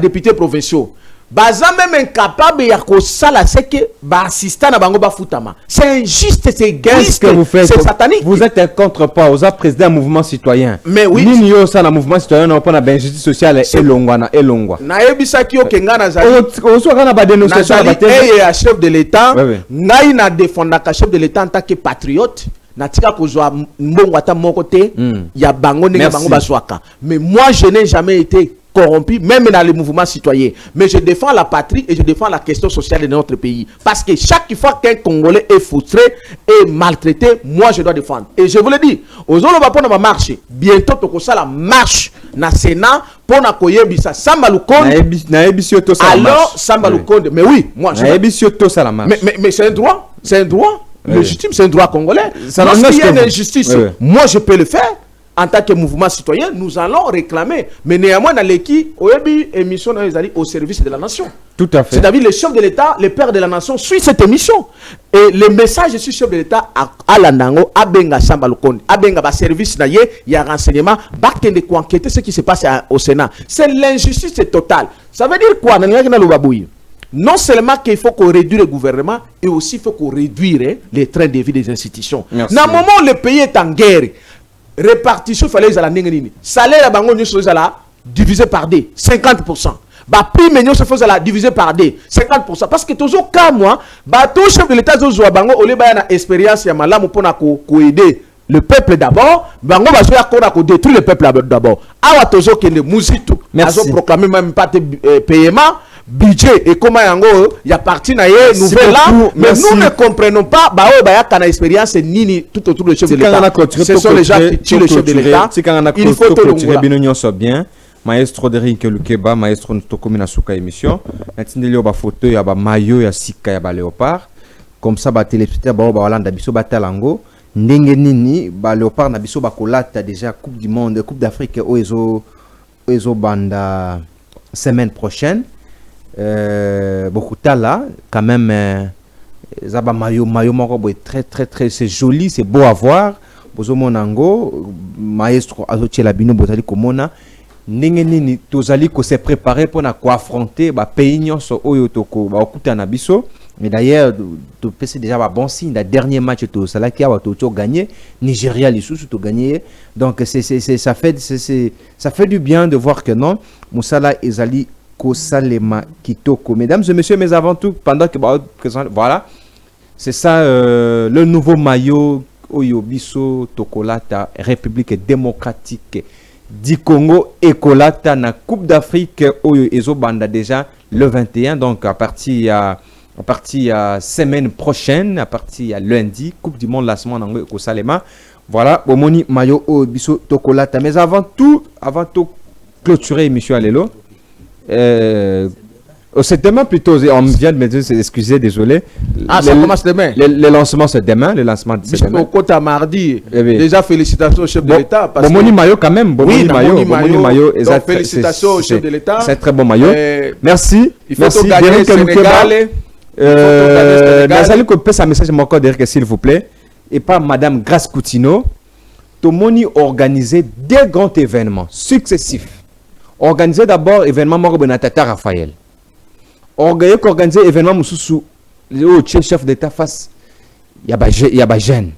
députés provinciaux. Baza même incapable ya ko sala c'est que ba assistant na bango ba futama. C'est injuste, c'est égoïste, c'est satanique. Vous êtes un contre-pas, vous êtes président mouvement citoyen. Mais oui. Nini yo ça na mouvement citoyen on pas injustice sociale et longwa. Na ebisa ki o kenga na zali. On soit kana ba dénonciation ba et à chef de l'État, ngai na défendre ka chef de l'État en tant que patriote. Natika kozwa mbongo ata moko te ya bango ndenge bango baswaka. Mais moi je n'ai jamais été corrompu, même dans les mouvements citoyens. Mais je défends la patrie et je défends la question sociale de notre pays. Parce que chaque fois qu'un Congolais est frustré et maltraité, moi je dois défendre. Et je vous le dis, aux autres va prendre ma marche. Bientôt, tu ça la marche na Sénat pour na koyebisa Samba Lukonde. Alors Samba Lukonde. Mais oui, moi je. Mais c'est un droit, c'est un droit légitime, c'est un droit congolais. Lorsqu'il y a une injustice, moi je peux le faire. En tant que mouvement citoyen, nous allons réclamer. Mais néanmoins, dans l'équipe, émission au service de la nation. Tout à fait. C'est-à-dire le chef de l'État, le père de la nation, suit cette émission. Et le message du chef de l'État à l'Andango, à Benga Samba Lukonde, à Benga ba service il y a renseignement, bakende ko enquêter ce qui se passe au Sénat. C'est l'injustice totale. Ça veut dire quoi? Non seulement qu'il faut qu'on réduise le gouvernement, et aussi il faut qu'on réduise les trains de vie des institutions. Dans le moment où le pays est en guerre, répartition fallait la ningeni salaire la bango nyuso la divisé par D 50%. Ba prime nyuso faut la divisé par D 50% parce que toujours cas moi ba tout chef de l'état zo bango ole ba na expérience ya malamu pona ko aider le peuple d'abord bango ba soya ko détruire le peuple d'abord awa tozo kende muzitu azo proclamer même pas paiement budget et comment il y a parti na nouvelle là mais nous ne comprenons pas bah oh bah kana expérience nini tout autour du chef de l'État. Ce sont les gens qui tuent le chef de l'État. Il faut clôturer binonyo so bien maestro Derrick Lukeba maestro Ntokomina suka émission natindelio ba photo ya ba mayo ya sika ya ba léopard comme ça ba téléspectateur ba balanda biso ba talango ndenge nini ba léopard na biso ba kolata déjà coupe du monde coupe d'Afrique oezo banda semaine prochaine. Beaucoup là quand même zaba mayo moko très c'est joli, c'est beau à voir bozo monango maestro azotie la bino botali komona ndenge nini tozali ko se préparer pour na ko affronter ba pays nyonso oyo toko ba okuta na biso. Mais d'ailleurs to pese déjà ba bon signe le dernier match to salaki a to gagné Nigeria lisusu to gagné donc ça fait du bien de voir que non Moussala ezali Kosalema Kitoko. Mesdames et messieurs, mais avant tout, pendant que voilà, c'est ça le nouveau maillot Oyobiso Tokolata, République démocratique du Congo et Kolata na Coupe d'Afrique Oyo Ezobanda déjà le 21. Donc à partir semaine prochaine, à partir lundi, Coupe du Monde lancement en Kosalema. Voilà, Omoni maillot Oyobiso Tokolata. Mais avant tout clôturer émission Alelo. C'est demain plutôt, on vient de me dire, excusez, désolé. Ah, ça commence demain. Le lancement c'est demain, le lancement c'est demain. Au mardi, déjà félicitations au chef de l'État. Bomoni Mayo quand même, Bomoni Mayo. Félicitations au chef de l'État. C'est un très bon maillot. Merci. Il faut tout gagner Sénégal. Nazali copier sa message mon code Derek s'il vous plaît. Et pas Madame Grace Coutinho. Tomoni organisé des grands événements successifs. Organiser d'abord événement Moro Benatata Raphaël. Organiser événement Moussou le chef d'État face il y a jeune.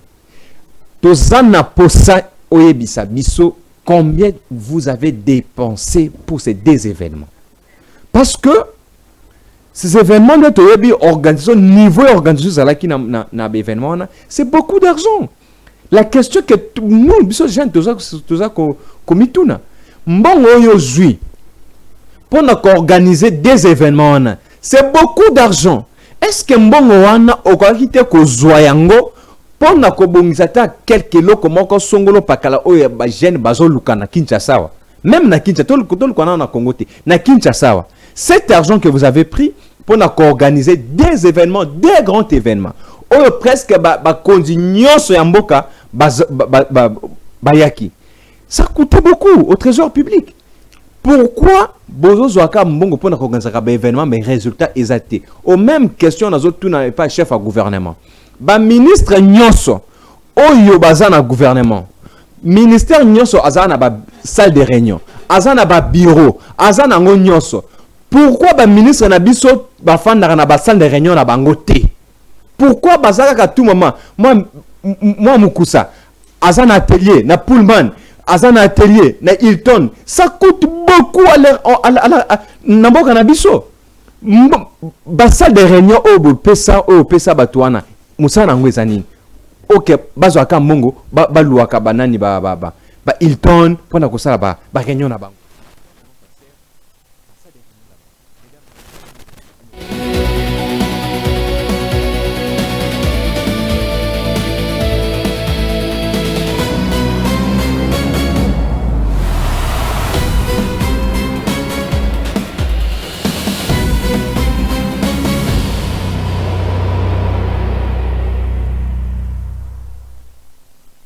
Tozana posa oyebisa biso combien vous avez dépensé pour ces deux événements. Parce que ces événements de toyebi organisation niveau organisation zala qui na événement c'est beaucoup d'argent. La question que nous biso jeune toza komituna mbongo oyo zui pour organiser des événements c'est beaucoup d'argent. Est-ce que mbongo wana okakite ko zoyango pour na kobongisa ta quelques loko moko songolo pakala oyo ba jeune bazo lukana Kinshasa même na Kinshasa tol kona na Congo te na Kinshasa cet argent que vous avez pris pour na organiser des événements des grands événements oyo presque ba kondignoso ya mboka bayaki ça coûtait beaucoup au trésor public. Pourquoi bozo zoaka mbongo pour organiser un événement mais résultat exacté aux mêmes questions na zo tout n'a pas chef à gouvernement ba ministre nyonso oyo bazana gouvernement ministère nyonso azana ba salle de réunion azana ba bureau azana ngo nyonso pourquoi ba ministre na biso ba fanda na ba salle de réunion na bango te pourquoi bazaka ka tout moment moi mukusa azana atelier na Pullman azana atelier na Hilton ça coûte beaucoup à la Nabiso. Basal de réunion au pesa batuana musana ngwezani. OK, bazo aka mongo ba luaka banani ba Hilton pona ko sala ba réunion na bango.